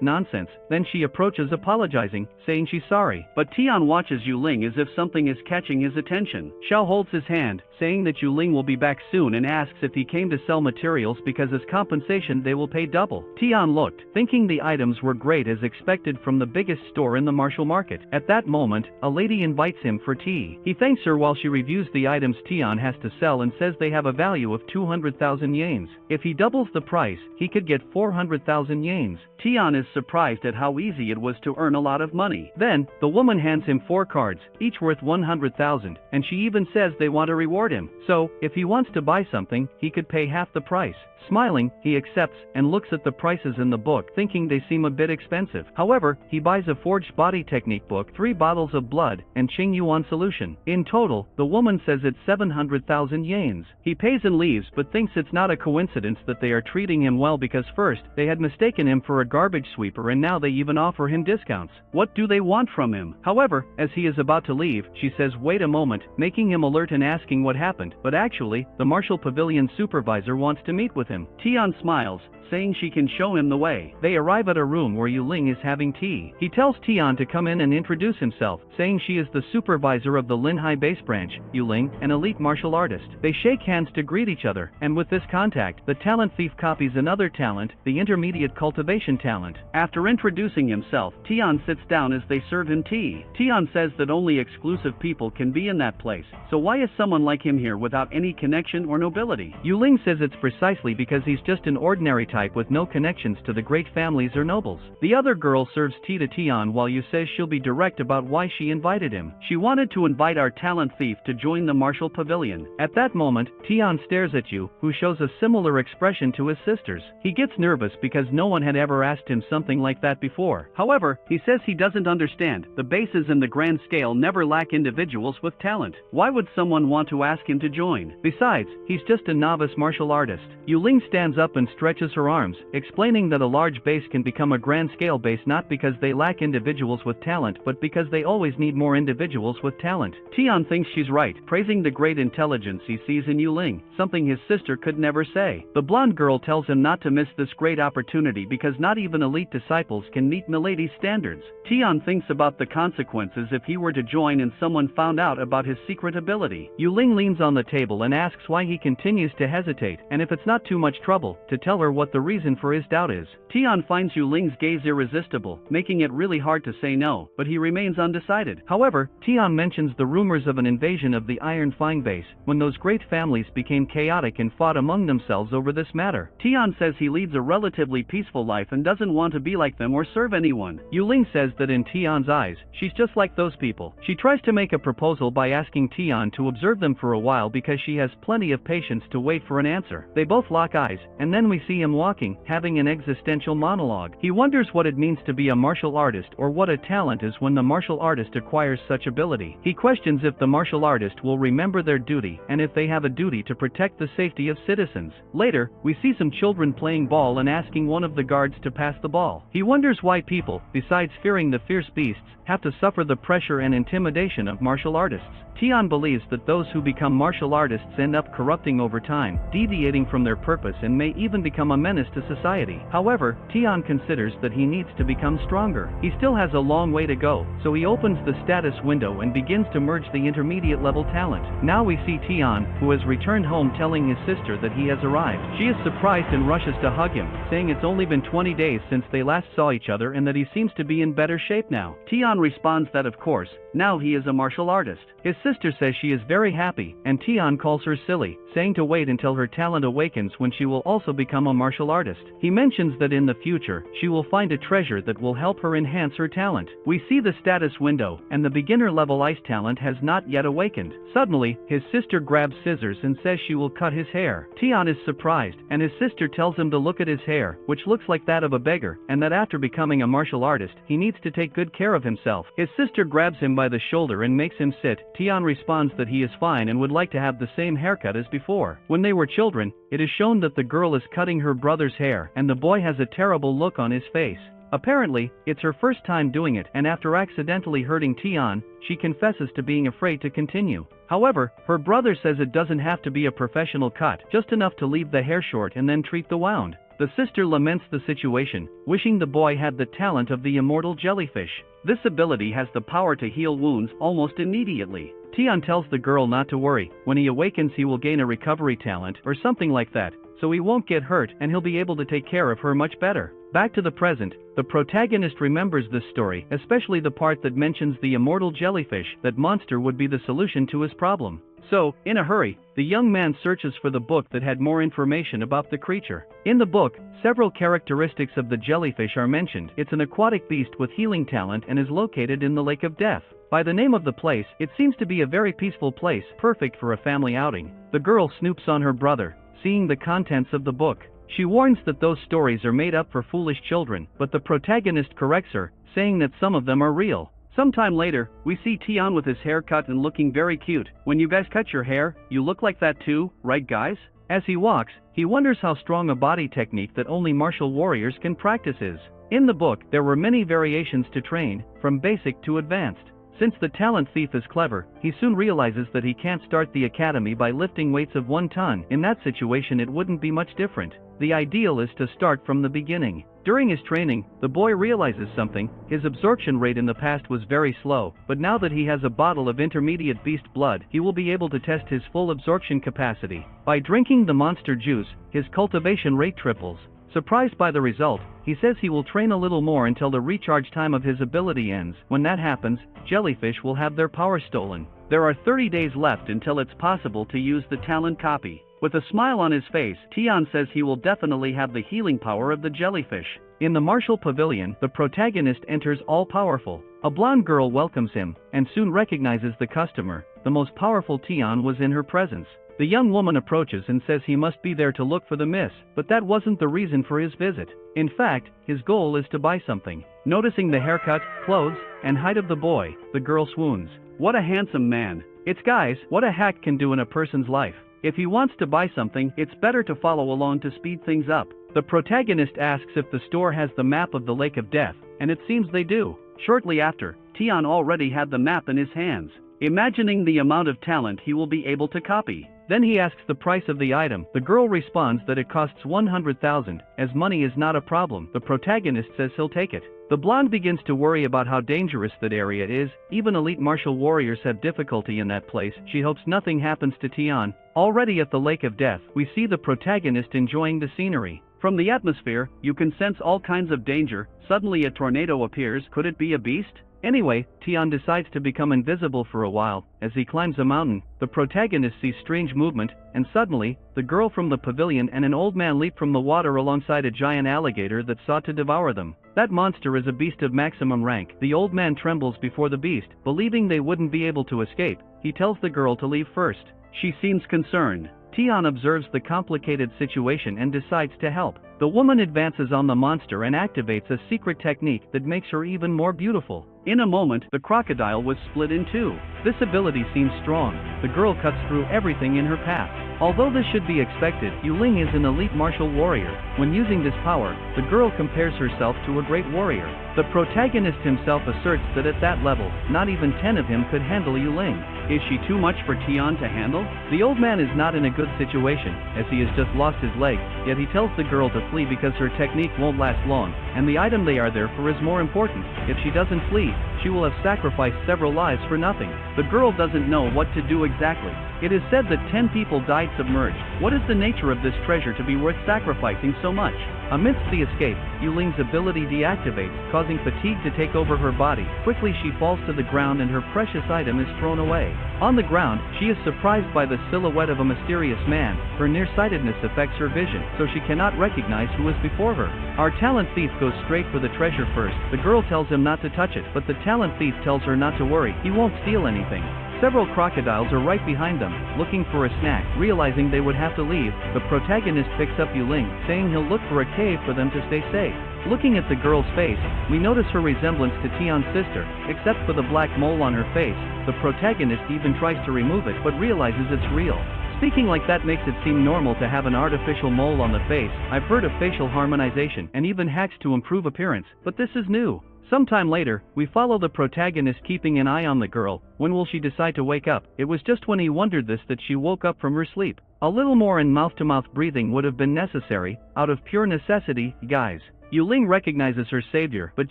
nonsense, then she approaches apologizing, saying she's sorry. But Tian watches Yuling as if something is catching his attention. Xiao holds his hand, saying that Yuling will be back soon and asks if he came to sell materials because as compensation they will pay double. Tian looked, thinking the items were great as expected from the biggest store in the martial market. At that moment, a lady invites him for tea. He thanks her while she reviews the items Tian has to sell and says they have a value of 200,000 yens. If he doubles the price, he could get 400,000 yens. Tian is surprised at how easy it was to earn a lot of money. Then, the woman hands him 4 cards, each worth 100,000, and she even says they want to reward him. So, if he wants to buy something, he could pay half the price. Smiling, he accepts and looks at the prices in the book, thinking they seem a bit expensive. However, he buys a forged body technique book, 3 bottles of blood, and Qing Yuan solution. In total, the woman says it's 700,000 yens. He pays and leaves but thinks it's not a coincidence that they are treating him well because first, they had mistaken him for a garbage sweeper and now they even offer him discounts. What do they want from him? However, as he is about to leave, she says wait a moment, making him alert and asking what happened, but actually, the martial pavilion supervisor wants to meet with him. Tian smiles, saying she can show him the way. They arrive at a room where Yuling is having tea. He tells Tian to come in and introduce himself, saying she is the supervisor of the Linhai base branch, Yuling, an elite martial artist. They shake hands to greet each other, and with this contact, the talent thief copies another talent, the intermediate cultivation talent. After introducing himself, Tian sits down as they serve him tea. Tian says that only exclusive people can be in that place, so why is someone like him here without any connection or nobility? Yuling says it's precisely because he's just an ordinary type with no connections to the great families or nobles. The other girl serves tea to Tian while Yu says she'll be direct about why she invited him. She wanted to invite our talent thief to join the martial pavilion. At that moment, Tian stares at Yu, who shows a similar expression to his sisters. He gets nervous because no one had ever asked him something like that before. However, he says he doesn't understand. The bases in the grand scale never lack individuals with talent. Why would someone want to ask him to join? Besides, he's just a novice martial artist. Yuling stands up and stretches her arms, explaining that a large base can become a grand-scale base not because they lack individuals with talent but because they always need more individuals with talent. Tian thinks she's right, praising the great intelligence he sees in Yuling, something his sister could never say. The blonde girl tells him not to miss this great opportunity because not even elite disciples can meet Milady's standards. Tian thinks about the consequences if he were to join and someone found out about his secret ability. Yuling leans on the table and asks why he continues to hesitate, and if it's not too much trouble, to tell her what the reason for his doubt is. Tian finds Yuling's gaze irresistible, making it really hard to say no, but he remains undecided. However, Tian mentions the rumors of an invasion of the Iron Fang base, when those great families became chaotic and fought among themselves over this matter. Tian says he leads a relatively peaceful life and doesn't want to be like them them or serve anyone. Yuling says that in Tian's eyes, she's just like those people. She tries to make a proposal by asking Tian to observe them for a while because she has plenty of patience to wait for an answer. They both lock eyes, and then we see him walking, having an existential monologue. He wonders what it means to be a martial artist or what a talent is when the martial artist acquires such ability. He questions if the martial artist will remember their duty and if they have a duty to protect the safety of citizens. Later, we see some children playing ball and asking one of the guards to pass the ball. He wonders why people, besides fearing the fierce beasts, have to suffer the pressure and intimidation of martial artists. Tian believes that those who become martial artists end up corrupting over time, deviating from their purpose and may even become a menace to society. However, Tian considers that he needs to become stronger. He still has a long way to go, so he opens the status window and begins to merge the intermediate level talent. Now we see Tian, who has returned home, telling his sister that he has arrived. She is surprised and rushes to hug him, saying it's only been 20 days since they last saw each other and that he seems to be in better shape now. Tian responds that of course, now he is a martial artist. His sister says she is very happy, and Tian calls her silly, saying to wait until her talent awakens when she will also become a martial artist. He mentions that in the future, she will find a treasure that will help her enhance her talent. We see the status window, and the beginner level ice talent has not yet awakened. Suddenly, his sister grabs scissors and says she will cut his hair. Tian is surprised, and his sister tells him to look at his hair, which looks like that of a beggar, and that after becoming a martial artist, he needs to take good care of himself. His sister grabs him by the shoulder and makes him sit. Tian responds that he is fine and would like to have the same haircut as before. When they were children, it is shown that the girl is cutting her brother's hair, and the boy has a terrible look on his face. Apparently, it's her first time doing it, and after accidentally hurting Tian, she confesses to being afraid to continue. However, her brother says it doesn't have to be a professional cut, just enough to leave the hair short and then treat the wound. The sister laments the situation, wishing the boy had the talent of the immortal jellyfish. This ability has the power to heal wounds almost immediately. Tian tells the girl not to worry. When he awakens, he will gain a recovery talent or something like that, so he won't get hurt and he'll be able to take care of her much better. Back to the present, the protagonist remembers this story, especially the part that mentions the immortal jellyfish. That monster would be the solution to his problem. So, in a hurry, the young man searches for the book that had more information about the creature. In the book, several characteristics of the jellyfish are mentioned. It's an aquatic beast with healing talent and is located in the Lake of Death. By the name of the place, it seems to be a very peaceful place, perfect for a family outing. The girl snoops on her brother, seeing the contents of the book. She warns that those stories are made up for foolish children, but the protagonist corrects her, saying that some of them are real. Sometime later, we see Tian with his hair cut and looking very cute. When you guys cut your hair, you look like that too, right guys? As he walks, he wonders how strong a body technique that only martial warriors can practice is. In the book, there were many variations to train, from basic to advanced. Since the talent thief is clever, he soon realizes that he can't start the academy by lifting weights of 1 ton. In that situation, it wouldn't be much different. The ideal is to start from the beginning. During his training, the boy realizes something. His absorption rate in the past was very slow, but now that he has a bottle of intermediate beast blood, he will be able to test his full absorption capacity. By drinking the monster juice, his cultivation rate triples. Surprised by the result, he says he will train a little more until the recharge time of his ability ends. When that happens, jellyfish will have their power stolen. There are 30 days left until it's possible to use the talent copy. With a smile on his face, Tian says he will definitely have the healing power of the jellyfish. In the martial pavilion, the protagonist enters all-powerful. A blonde girl welcomes him, and soon recognizes the customer. The most powerful Tian was in her presence. The young woman approaches and says he must be there to look for the miss, but that wasn't the reason for his visit. In fact, his goal is to buy something. Noticing the haircut, clothes, and height of the boy, the girl swoons. What a handsome man. It's guys, what a hack can do in a person's life. If he wants to buy something, it's better to follow along to speed things up. The protagonist asks if the store has the map of the Lake of Death, and it seems they do. Shortly after, Tian already had the map in his hands, imagining the amount of talent he will be able to copy. Then he asks the price of the item. The girl responds that it costs 100,000, as money is not a problem. The protagonist says he'll take it. The blonde begins to worry about how dangerous that area is. Even elite martial warriors have difficulty in that place. She hopes nothing happens to Tian. Already at the Lake of Death, we see the protagonist enjoying the scenery. From the atmosphere, you can sense all kinds of danger. Suddenly a tornado appears. Could it be a beast? Anyway, Tian decides to become invisible for a while. As he climbs a mountain, the protagonist sees strange movement, and suddenly, the girl from the pavilion and an old man leap from the water alongside a giant alligator that sought to devour them. That monster is a beast of maximum rank. The old man trembles before the beast, believing they wouldn't be able to escape. He tells the girl to leave first. She seems concerned. Tian observes the complicated situation and decides to help. The woman advances on the monster and activates a secret technique that makes her even more beautiful. In a moment, the crocodile was split in two. This ability seems strong. The girl cuts through everything in her path. Although this should be expected, Yuling is an elite martial warrior. When using this power, the girl compares herself to a great warrior. The protagonist himself asserts that at that level, not even 10 of him could handle Yuling. Is she too much for Tian to handle? The old man is not in a good situation, as he has just lost his leg, yet he tells the girl to flee because her technique won't last long, and the item they are there for is more important. If she doesn't flee, she will have sacrificed several lives for nothing. The girl doesn't know what to do exactly. It is said that 10 people died submerged. What is the nature of this treasure to be worth sacrificing so much? Amidst the escape, Yuling's ability deactivates, causing fatigue to take over her body. Quickly she falls to the ground and her precious item is thrown away. On the ground, she is surprised by the silhouette of a mysterious man. Her nearsightedness affects her vision, so she cannot recognize who is before her. Our talent thief goes straight for the treasure first. The girl tells him not to touch it, but the talent thief tells her not to worry, he won't steal anything. Several crocodiles are right behind them, looking for a snack. Realizing they would have to leave, the protagonist picks up Yuling, saying he'll look for a cave for them to stay safe. Looking at the girl's face, we notice her resemblance to Tian's sister, except for the black mole on her face. The protagonist even tries to remove it but realizes it's real. Speaking like that makes it seem normal to have an artificial mole on the face. I've heard of facial harmonization and even hacks to improve appearance, but this is new. Sometime later, we follow the protagonist keeping an eye on the girl. When will she decide to wake up? It was just when he wondered this that she woke up from her sleep. A little more in mouth-to-mouth breathing would have been necessary, out of pure necessity, guys. Yuling recognizes her savior, but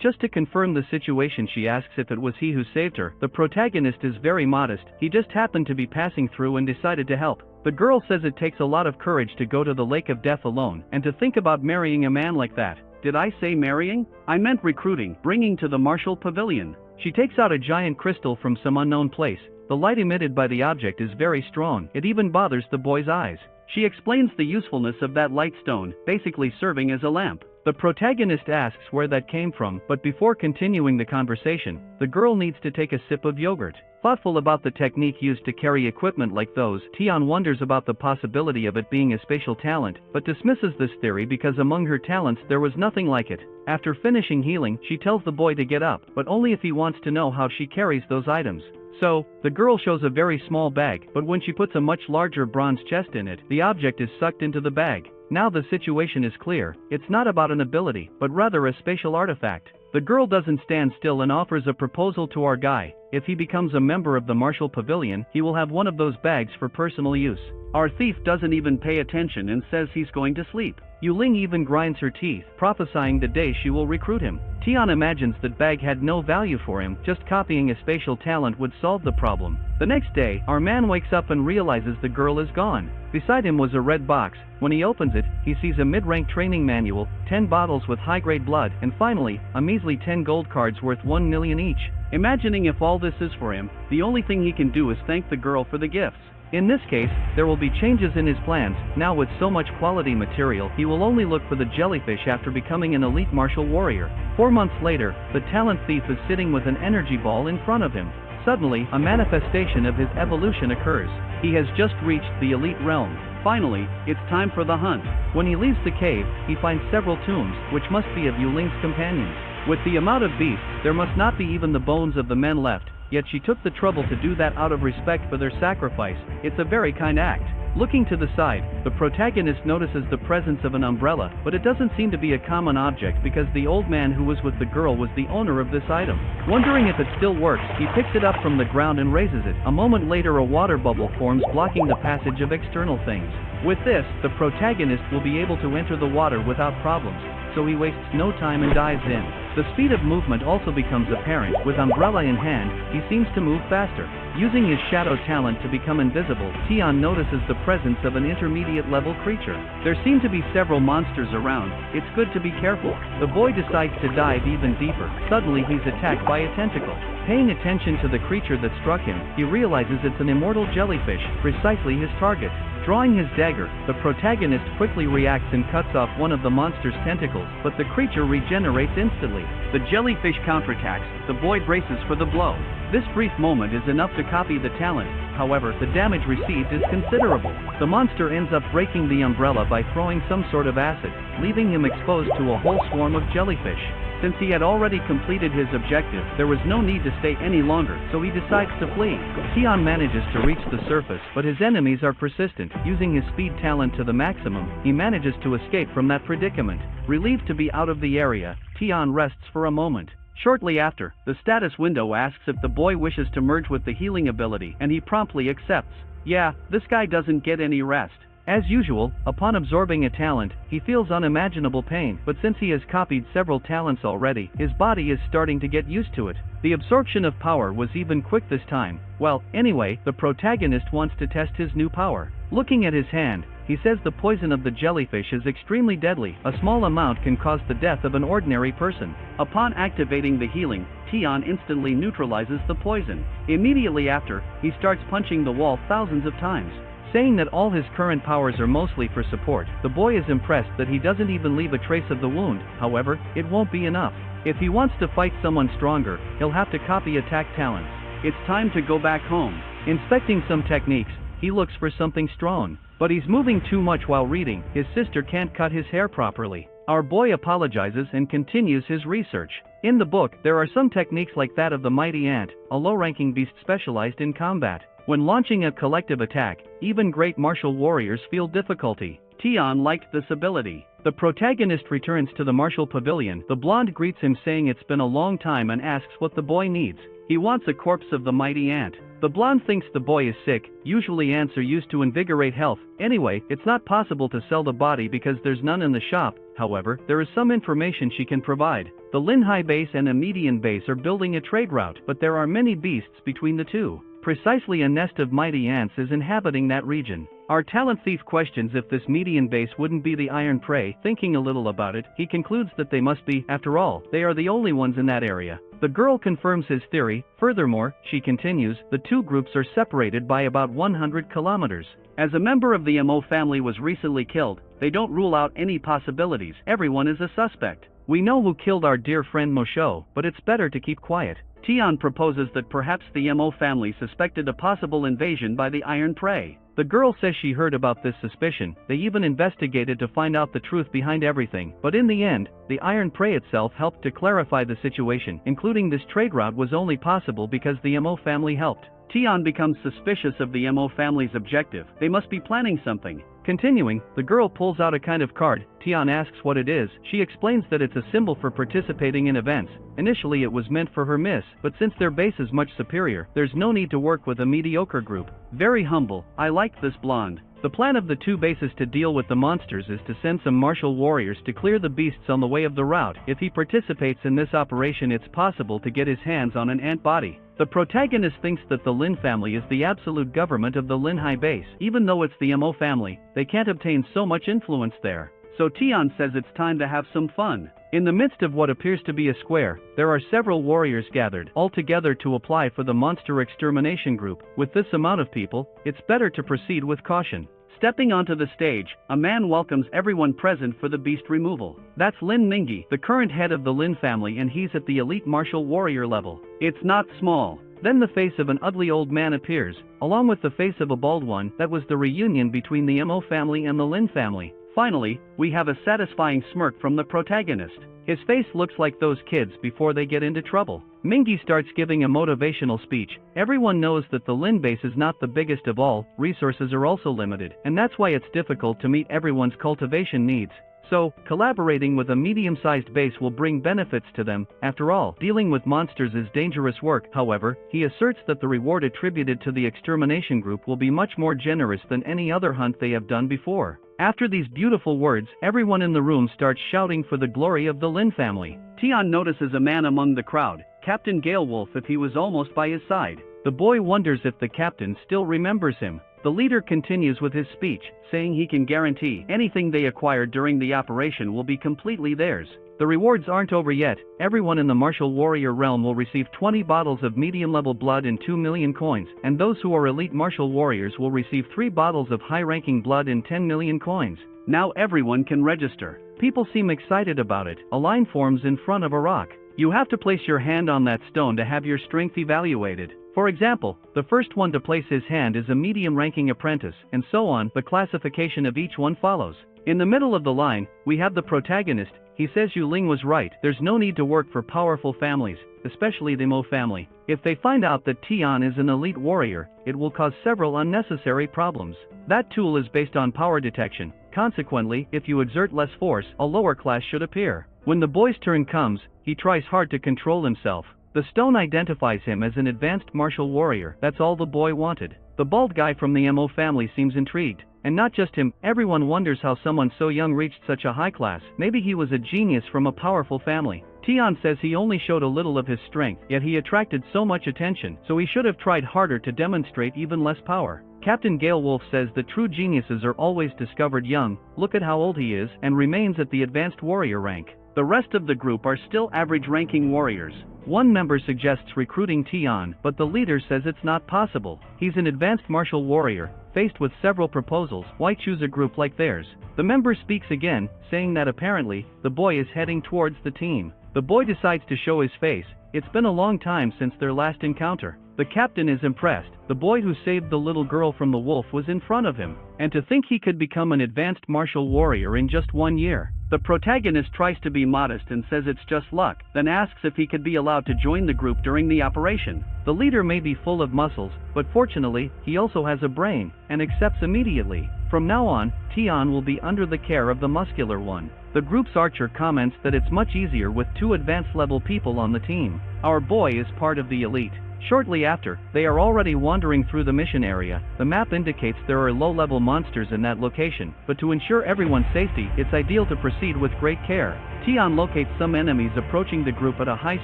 just to confirm the situation she asks if it was he who saved her. The protagonist is very modest, he just happened to be passing through and decided to help. The girl says it takes a lot of courage to go to the Lake of Death alone, and to think about marrying a man like that. Did I say marrying? I meant recruiting, bringing to the martial pavilion. She takes out a giant crystal from some unknown place. The light emitted by the object is very strong, it even bothers the boy's eyes. She explains the usefulness of that light stone, basically serving as a lamp. The protagonist asks where that came from, but before continuing the conversation, the girl needs to take a sip of yogurt. Thoughtful about the technique used to carry equipment like those, Tian wonders about the possibility of it being a spatial talent, but dismisses this theory because among her talents there was nothing like it. After finishing healing, she tells the boy to get up, but only if he wants to know how she carries those items. So, the girl shows a very small bag, but when she puts a much larger bronze chest in it, the object is sucked into the bag. Now the situation is clear. It's not about an ability, but rather a spatial artifact. The girl doesn't stand still and offers a proposal to our guy. If he becomes a member of the martial pavilion, he will have one of those bags for personal use. Our thief doesn't even pay attention and says he's going to sleep. Yuling even grinds her teeth, prophesying the day she will recruit him. Tian imagines that bag had no value for him, just copying a spatial talent would solve the problem. The next day, our man wakes up and realizes the girl is gone. Beside him was a red box. When he opens it, he sees a mid-rank training manual, 10 bottles with high-grade blood, and finally, a measly 10 gold cards worth 1 million each. Imagining if all this is for him, the only thing he can do is thank the girl for the gifts. In this case, there will be changes in his plans. Now with so much quality material, he will only look for the jellyfish after becoming an elite martial warrior. 4 months later, the talent thief is sitting with an energy ball in front of him. Suddenly, a manifestation of his evolution occurs. He has just reached the elite realm. Finally, it's time for the hunt. When he leaves the cave, he finds several tombs, which must be of Yuling's companions. With the amount of beasts, there must not be even the bones of the men left, yet she took the trouble to do that out of respect for their sacrifice. It's a very kind act. Looking to the side, the protagonist notices the presence of an umbrella, but it doesn't seem to be a common object because the old man who was with the girl was the owner of this item. Wondering if it still works, he picks it up from the ground and raises it. A moment later, a water bubble forms, blocking the passage of external things. With this, the protagonist will be able to enter the water without problems, so he wastes no time and dives in. The speed of movement also becomes apparent. With umbrella in hand, he seems to move faster. Using his shadow talent to become invisible, Tian notices the presence of an intermediate level creature. There seem to be several monsters around. It's good to be careful. The boy decides to dive even deeper. Suddenly he's attacked by a tentacle. Paying attention to the creature that struck him, he realizes it's an immortal jellyfish, precisely his target. Drawing his dagger, the protagonist quickly reacts and cuts off one of the monster's tentacles, but the creature regenerates instantly. The jellyfish counterattacks, the boy braces for the blow. This brief moment is enough to copy the talent. However, the damage received is considerable. The monster ends up breaking the umbrella by throwing some sort of acid, leaving him exposed to a whole swarm of jellyfish. Since he had already completed his objective, there was no need to stay any longer, so he decides to flee. Tian manages to reach the surface, but his enemies are persistent. Using his speed talent to the maximum, he manages to escape from that predicament. Relieved to be out of the area, Tian rests for a moment. Shortly after, the status window asks if the boy wishes to merge with the healing ability, and he promptly accepts. Yeah, this guy doesn't get any rest. As usual, upon absorbing a talent, he feels unimaginable pain, but since he has copied several talents already, his body is starting to get used to it. The absorption of power was even quick this time. Well, anyway, the protagonist wants to test his new power. Looking at his hand, he says the poison of the jellyfish is extremely deadly. A small amount can cause the death of an ordinary person. Upon activating the healing, Tian instantly neutralizes the poison. Immediately after, he starts punching the wall thousands of times. Saying that all his current powers are mostly for support, the boy is impressed that he doesn't even leave a trace of the wound. However, it won't be enough. If he wants to fight someone stronger, he'll have to copy attack talents. It's time to go back home. Inspecting some techniques, he looks for something strong. But he's moving too much while reading. His sister can't cut his hair properly. Our boy apologizes and continues his research. In the book, there are some techniques like that of the mighty ant, a low-ranking beast specialized in combat. When launching a collective attack, even great martial warriors feel difficulty. Tian liked this ability. The protagonist returns to the martial pavilion. The blonde greets him saying it's been a long time and asks what the boy needs. He wants a corpse of the mighty ant. The blonde thinks the boy is sick. Usually ants are used to invigorate health. Anyway, it's not possible to sell the body because there's none in the shop. However, there is some information she can provide. The Linhai base and a median base are building a trade route, but there are many beasts between the two. Precisely a nest of mighty ants is inhabiting that region. Our talent thief questions if this median base wouldn't be the iron prey. Thinking a little about it, he concludes that they must be. After all, they are the only ones in that area. The girl confirms his theory. Furthermore, she continues, the two groups are separated by about 100 kilometers. As a member of the Mo family was recently killed, they don't rule out any possibilities. Everyone is a suspect. We know who killed our dear friend Mosho, but it's better to keep quiet. Tian proposes that perhaps the Mo family suspected a possible invasion by the Iron Prey. The girl says she heard about this suspicion. They even investigated to find out the truth behind everything. But in the end, the Iron Prey itself helped to clarify the situation, including this trade route was only possible because the Mo family helped. Tian becomes suspicious of the Mo family's objective. They must be planning something. Continuing, the girl pulls out a kind of card. Tian asks what it is. She explains that it's a symbol for participating in events. Initially it was meant for her miss, but since their base is much superior, there's no need to work with a mediocre group. Very humble. I like this blonde. The plan of the two bases to deal with the monsters is to send some martial warriors to clear the beasts on the way of the route. If he participates in this operation, it's possible to get his hands on an ant body. The protagonist thinks that the Lin family is the absolute government of the Linhai base. Even though it's the Mo family, they can't obtain so much influence there. So Tian says it's time to have some fun. In the midst of what appears to be a square, there are several warriors gathered, all together to apply for the monster extermination group. With this amount of people, it's better to proceed with caution. Stepping onto the stage, a man welcomes everyone present for the beast removal. That's Lin Mingyi, the current head of the Lin family, and he's at the elite martial warrior level. It's not small. Then the face of an ugly old man appears, along with the face of a bald one. That was the reunion between the Mo family and the Lin family. Finally, we have a satisfying smirk from the protagonist. His face looks like those kids before they get into trouble. Mingyi starts giving a motivational speech. Everyone knows that the Lin base is not the biggest of all, resources are also limited, and that's why it's difficult to meet everyone's cultivation needs. So, collaborating with a medium-sized base will bring benefits to them. After all, dealing with monsters is dangerous work. However, he asserts that the reward attributed to the extermination group will be much more generous than any other hunt they have done before. After these beautiful words, everyone in the room starts shouting for the glory of the Lin family. Tian notices a man among the crowd, Captain Wolf, if he was almost by his side. The boy wonders if the captain still remembers him. The leader continues with his speech, saying he can guarantee anything they acquired during the operation will be completely theirs. The rewards aren't over yet. Everyone in the martial warrior realm will receive 20 bottles of medium-level blood and 2 million coins, and those who are elite martial warriors will receive 3 bottles of high-ranking blood and 10 million coins. Now everyone can register. People seem excited about it. A line forms in front of a rock. You have to place your hand on that stone to have your strength evaluated. For example, the first one to place his hand is a medium-ranking apprentice, and so on. The classification of each one follows. In the middle of the line, we have the protagonist. He says Yu Ling was right. There's no need to work for powerful families, especially the Mo family. If they find out that Tian is an elite warrior, it will cause several unnecessary problems. That tool is based on power detection. Consequently, if you exert less force, a lower class should appear. When the boy's turn comes, he tries hard to control himself. The stone identifies him as an advanced martial warrior. That's all the boy wanted. The bald guy from the Mo family seems intrigued. And not just him, everyone wonders how someone so young reached such a high class. Maybe he was a genius from a powerful family. Tian says he only showed a little of his strength, yet he attracted so much attention, so he should have tried harder to demonstrate even less power. Captain Wolf says that true geniuses are always discovered young. Look at how old he is, and remains at the advanced warrior rank. The rest of the group are still average ranking warriors. One member suggests recruiting Tian, but the leader says it's not possible. He's an advanced martial warrior. Faced with several proposals, why choose a group like theirs? The member speaks again, saying that apparently, the boy is heading towards the team. The boy decides to show his face. It's been a long time since their last encounter. The captain is impressed. The boy who saved the little girl from the wolf was in front of him. And to think he could become an advanced martial warrior in just 1 year. The protagonist tries to be modest and says it's just luck, then asks if he could be allowed to join the group during the operation. The leader may be full of muscles, but fortunately, he also has a brain, and accepts immediately. From now on, Tian will be under the care of the muscular one. The group's archer comments that it's much easier with 2 advanced level people on the team. Our boy is part of the elite. Shortly after, they are already wandering through the mission area. The map indicates there are low-level monsters in that location, but to ensure everyone's safety, it's ideal to proceed with great care. Tian locates some enemies approaching the group at a high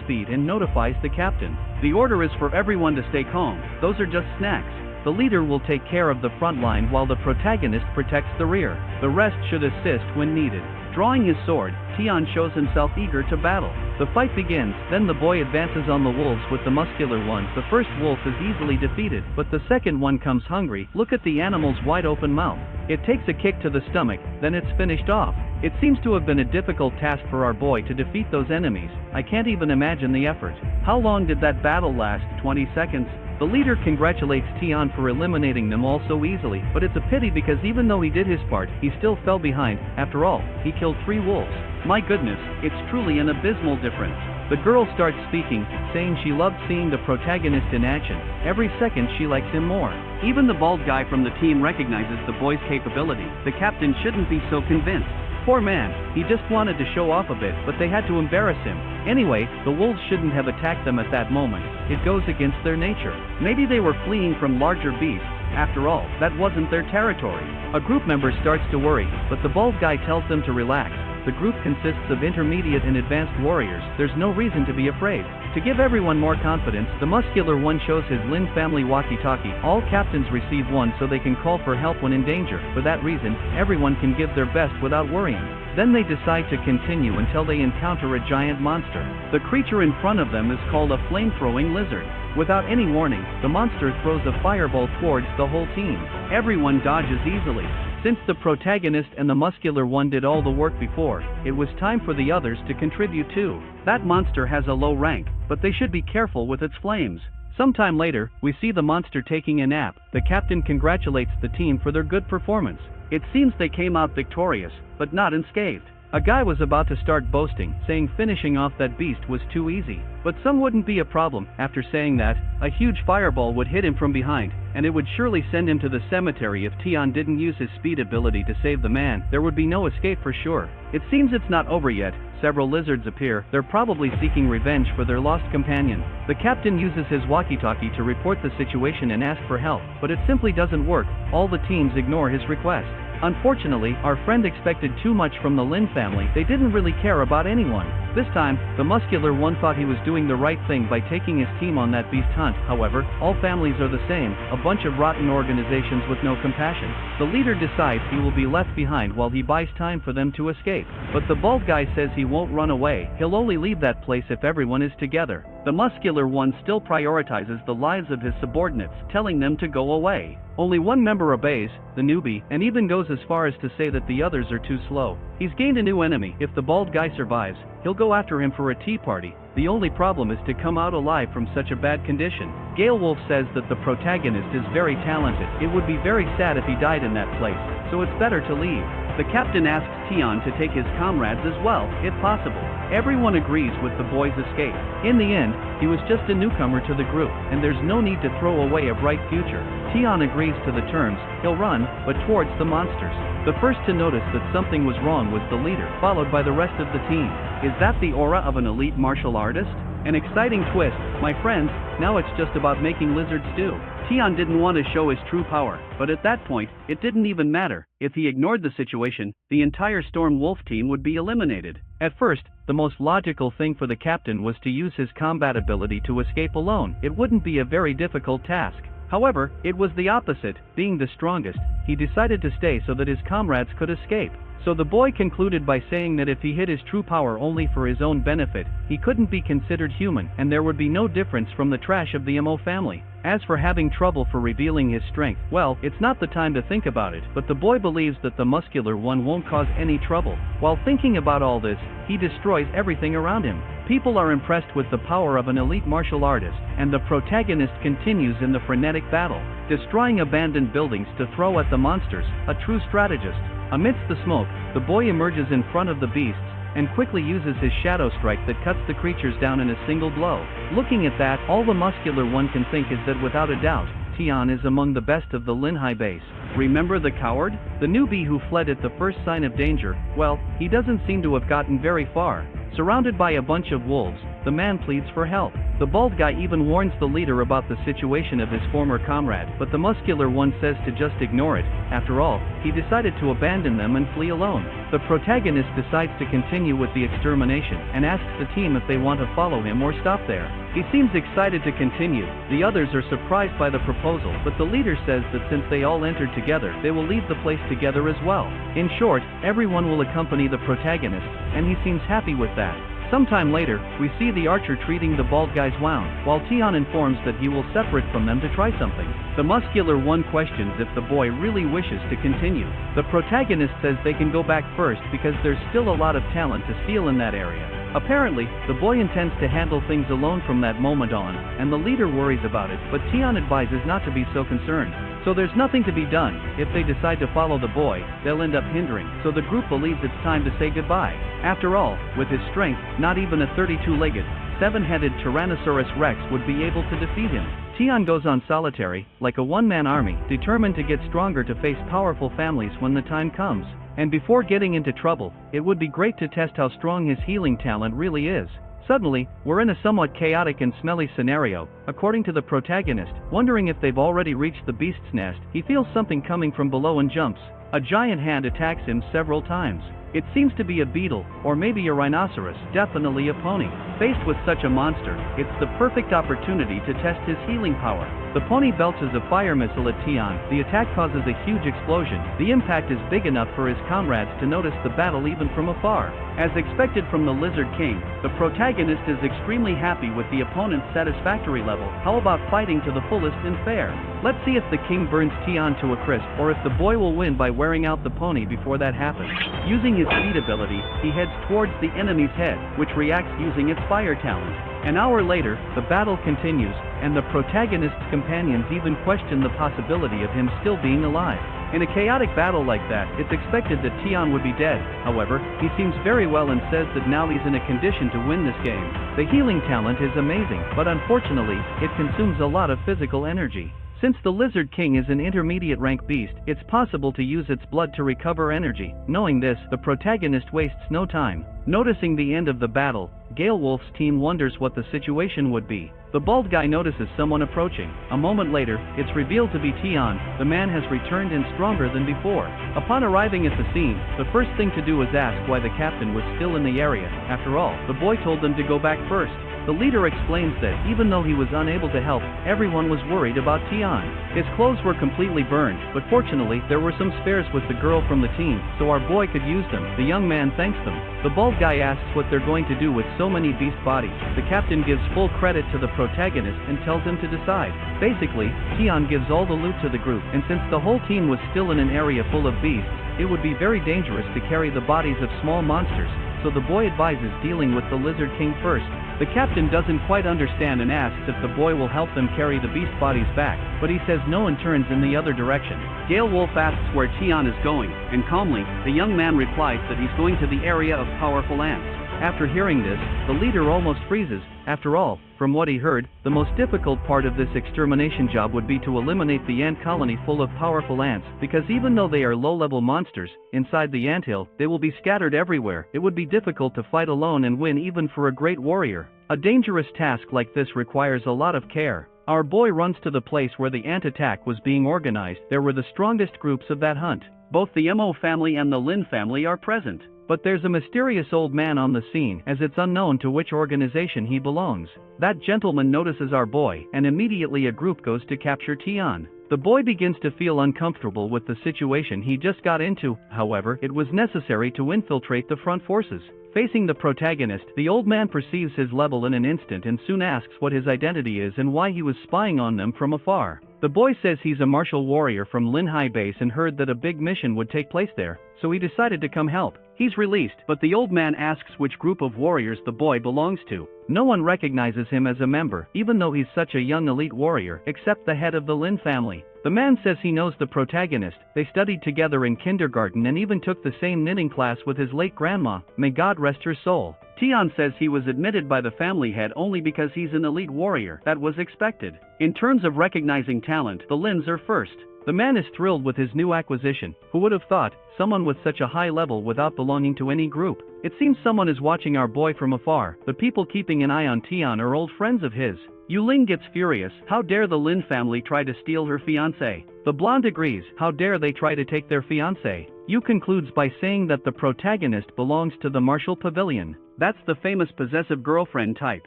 speed and notifies the captain. The order is for everyone to stay calm. Those are just snacks. The leader will take care of the front line while the protagonist protects the rear. The rest should assist when needed. Drawing his sword, Tian shows himself eager to battle. The fight begins, then the boy advances on the wolves with the muscular one. The first wolf is easily defeated, but the second one comes hungry. Look at the animal's wide open mouth. It takes a kick to the stomach, then it's finished off. It seems to have been a difficult task for our boy to defeat those enemies. I can't even imagine the effort. How long did that battle last? 20 seconds? The leader congratulates Tian for eliminating them all so easily, but it's a pity because even though he did his part, he still fell behind. After all, he killed 3 wolves. My goodness, it's truly an abysmal difference. The girl starts speaking, saying she loved seeing the protagonist in action. Every second she likes him more. Even the bald guy from the team recognizes the boy's capability. The captain shouldn't be so convinced. Poor man, he just wanted to show off a bit, but they had to embarrass him. Anyway, the wolves shouldn't have attacked them at that moment. It goes against their nature. Maybe they were fleeing from larger beasts. After all, that wasn't their territory. A group member starts to worry, but the bald guy tells them to relax. The group consists of intermediate and advanced warriors. There's no reason to be afraid. To give everyone more confidence, the muscular one shows his Lin family walkie-talkie. All captains receive one so they can call for help when in danger. For that reason, everyone can give their best without worrying. Then they decide to continue until they encounter a giant monster. The creature in front of them is called a flame-throwing lizard. Without any warning, the monster throws a fireball towards the whole team. Everyone dodges easily. Since the protagonist and the muscular one did all the work before, it was time for the others to contribute too. That monster has a low rank, but they should be careful with its flames. Sometime later, we see the monster taking a nap. The captain congratulates the team for their good performance. It seems they came out victorious, but not unscathed. A guy was about to start boasting, saying finishing off that beast was too easy. But some wouldn't be a problem. After saying that, a huge fireball would hit him from behind, and it would surely send him to the cemetery if Tian didn't use his speed ability to save the man. There would be no escape for sure. It seems it's not over yet, several lizards appear. They're probably seeking revenge for their lost companion. The captain uses his walkie-talkie to report the situation and ask for help, but it simply doesn't work. All the teams ignore his request. Unfortunately, our friend expected too much from the Lin family. They didn't really care about anyone. This time, the muscular one thought he was doing the right thing by taking his team on that beast hunt. However, all families are the same, a bunch of rotten organizations with no compassion. The leader decides he will be left behind while he buys time for them to escape. But the bald guy says he won't run away. He'll only leave that place if everyone is together. The muscular one still prioritizes the lives of his subordinates, telling them to go away. Only one member obeys, the newbie, and even goes as far as to say that the others are too slow. He's gained a new enemy. If the bald guy survives, he'll go after him for a tea party. The only problem is to come out alive from such a bad condition. Gale Wolf says that the protagonist is very talented. It would be very sad if he died in that place, so it's better to leave. The captain asks Tian to take his comrades as well, if possible. Everyone agrees with the boy's escape. In the end, he was just a newcomer to the group, and there's no need to throw away a bright future. Tian agrees to the terms. He'll run, but towards the monsters. The first to notice that something was wrong was the leader, followed by the rest of the team. Is that the aura of an elite martial artist? An exciting twist, my friends. Now it's just about making lizard stew. Tian didn't want to show his true power, but at that point, it didn't even matter. If he ignored the situation, the entire Storm Wolf team would be eliminated. At first, the most logical thing for the captain was to use his combat ability to escape alone. It wouldn't be a very difficult task. However, it was the opposite. Being the strongest, he decided to stay so that his comrades could escape. So the boy concluded by saying that if he hid his true power only for his own benefit, he couldn't be considered human, and there would be no difference from the trash of the Mo family. As for having trouble for revealing his strength, well, it's not the time to think about it, but the boy believes that the muscular one won't cause any trouble. While thinking about all this, he destroys everything around him. People are impressed with the power of an elite martial artist, and the protagonist continues in the frenetic battle, destroying abandoned buildings to throw at the monsters, a true strategist. Amidst the smoke, the boy emerges in front of the beasts, and quickly uses his shadow strike that cuts the creatures down in a single blow. Looking at that, all the muscular one can think is that without a doubt, Tian is among the best of the Linhai base. Remember the coward? The newbie who fled at the first sign of danger? Well, he doesn't seem to have gotten very far. Surrounded by a bunch of wolves, the man pleads for help. The bald guy even warns the leader about the situation of his former comrade, but the muscular one says to just ignore it. After all, he decided to abandon them and flee alone. The protagonist decides to continue with the extermination, and asks the team if they want to follow him or stop there. He seems excited to continue. The others are surprised by the proposal, but the leader says that since they all entered together, they will leave the place together as well. In short, everyone will accompany the protagonist, and he seems happy with that. Sometime later, we see the archer treating the bald guy's wound, while Tian informs that he will separate from them to try something. The muscular one questions if the boy really wishes to continue. The protagonist says they can go back first because there's still a lot of talent to steal in that area. Apparently, the boy intends to handle things alone from that moment on, and the leader worries about it, but Tian advises not to be so concerned. So there's nothing to be done. If they decide to follow the boy, they'll end up hindering, so the group believes it's time to say goodbye. After all, with his strength, not even a 32-legged, 7-headed Tyrannosaurus Rex would be able to defeat him. Tian goes on solitary, like a one-man army, determined to get stronger to face powerful families when the time comes. And before getting into trouble, it would be great to test how strong his healing talent really is. Suddenly, we're in a somewhat chaotic and smelly scenario. According to the protagonist, wondering if they've already reached the beast's nest, he feels something coming from below and jumps. A giant hand attacks him several times. It seems to be a beetle, or maybe a rhinoceros, definitely a pony. Faced with such a monster, it's the perfect opportunity to test his healing power. The pony belches a fire missile at Tian. The attack causes a huge explosion. The impact is big enough for his comrades to notice the battle even from afar. As expected from the Lizard King, the protagonist is extremely happy with the opponent's satisfactory level. How about fighting to the fullest and fair? Let's see if the king burns Tian to a crisp, or if the boy will win by wearing out the pony before that happens. Using his speed ability, he heads towards the enemy's head, which reacts using its fire talent. An hour later, the battle continues, and the protagonist's companions even question the possibility of him still being alive. In a chaotic battle like that, it's expected that Tian would be dead. However, he seems very well and says that now he's in a condition to win this game. The healing talent is amazing, but unfortunately, it consumes a lot of physical energy. Since the Lizard King is an intermediate rank beast, it's possible to use its blood to recover energy. Knowing this, the protagonist wastes no time. Noticing the end of the battle, Gale Wolf's team wonders what the situation would be. The bald guy notices someone approaching. A moment later, it's revealed to be Tian. The man has returned and stronger than before. Upon arriving at the scene, the first thing to do was ask why the captain was still in the area. After all, the boy told them to go back first. The leader explains that, even though he was unable to help, everyone was worried about Tian. His clothes were completely burned, but fortunately, there were some spares with the girl from the team, so our boy could use them. The young man thanks them. The bald guy asks what they're going to do with so many beast bodies. The captain gives full credit to the protagonist and tells him to decide. Basically, Tian gives all the loot to the group, and since the whole team was still in an area full of beasts, it would be very dangerous to carry the bodies of small monsters, so the boy advises dealing with the Lizard King first. The captain doesn't quite understand and asks if the boy will help them carry the beast bodies back, but he says no and turns in the other direction. Gale Wolf asks where Tian is going, and calmly, the young man replies that he's going to the area of powerful ants. After hearing this, the leader almost freezes. After all, from what he heard, the most difficult part of this extermination job would be to eliminate the ant colony full of powerful ants, because even though they are low-level monsters, inside the anthill, they will be scattered everywhere. It would be difficult to fight alone and win even for a great warrior. A dangerous task like this requires a lot of care. Our boy runs to the place where the ant attack was being organized. There were the strongest groups of that hunt. Both the Mo family and the Lin family are present. But there's a mysterious old man on the scene, as it's unknown to which organization he belongs. That gentleman notices our boy, and immediately a group goes to capture Tian. The boy begins to feel uncomfortable with the situation he just got into. However, it was necessary to infiltrate the front forces. Facing the protagonist, the old man perceives his level in an instant and soon asks what his identity is and why he was spying on them from afar. The boy says he's a martial warrior from Lin Hai Base and heard that a big mission would take place there, so he decided to come help. He's released, but the old man asks which group of warriors the boy belongs to. No one recognizes him as a member, even though he's such a young elite warrior, except the head of the Lin family. The man says he knows the protagonist. They studied together in kindergarten and even took the same knitting class with his late grandma. May God rest her soul. Tian says he was admitted by the family head only because he's an elite warrior. That was expected. In terms of recognizing talent, the Lins are first. The man is thrilled with his new acquisition. Who would have thought, someone with such a high level without belonging to any group? It seems someone is watching our boy from afar. The people keeping an eye on Tian are old friends of his. Yuling gets furious. How dare the Lin family try to steal her fiancé? The blonde agrees. How dare they try to take their fiancé? Yu concludes by saying that the protagonist belongs to the martial pavilion. That's the famous possessive girlfriend type.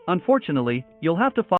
Unfortunately, you'll have to follow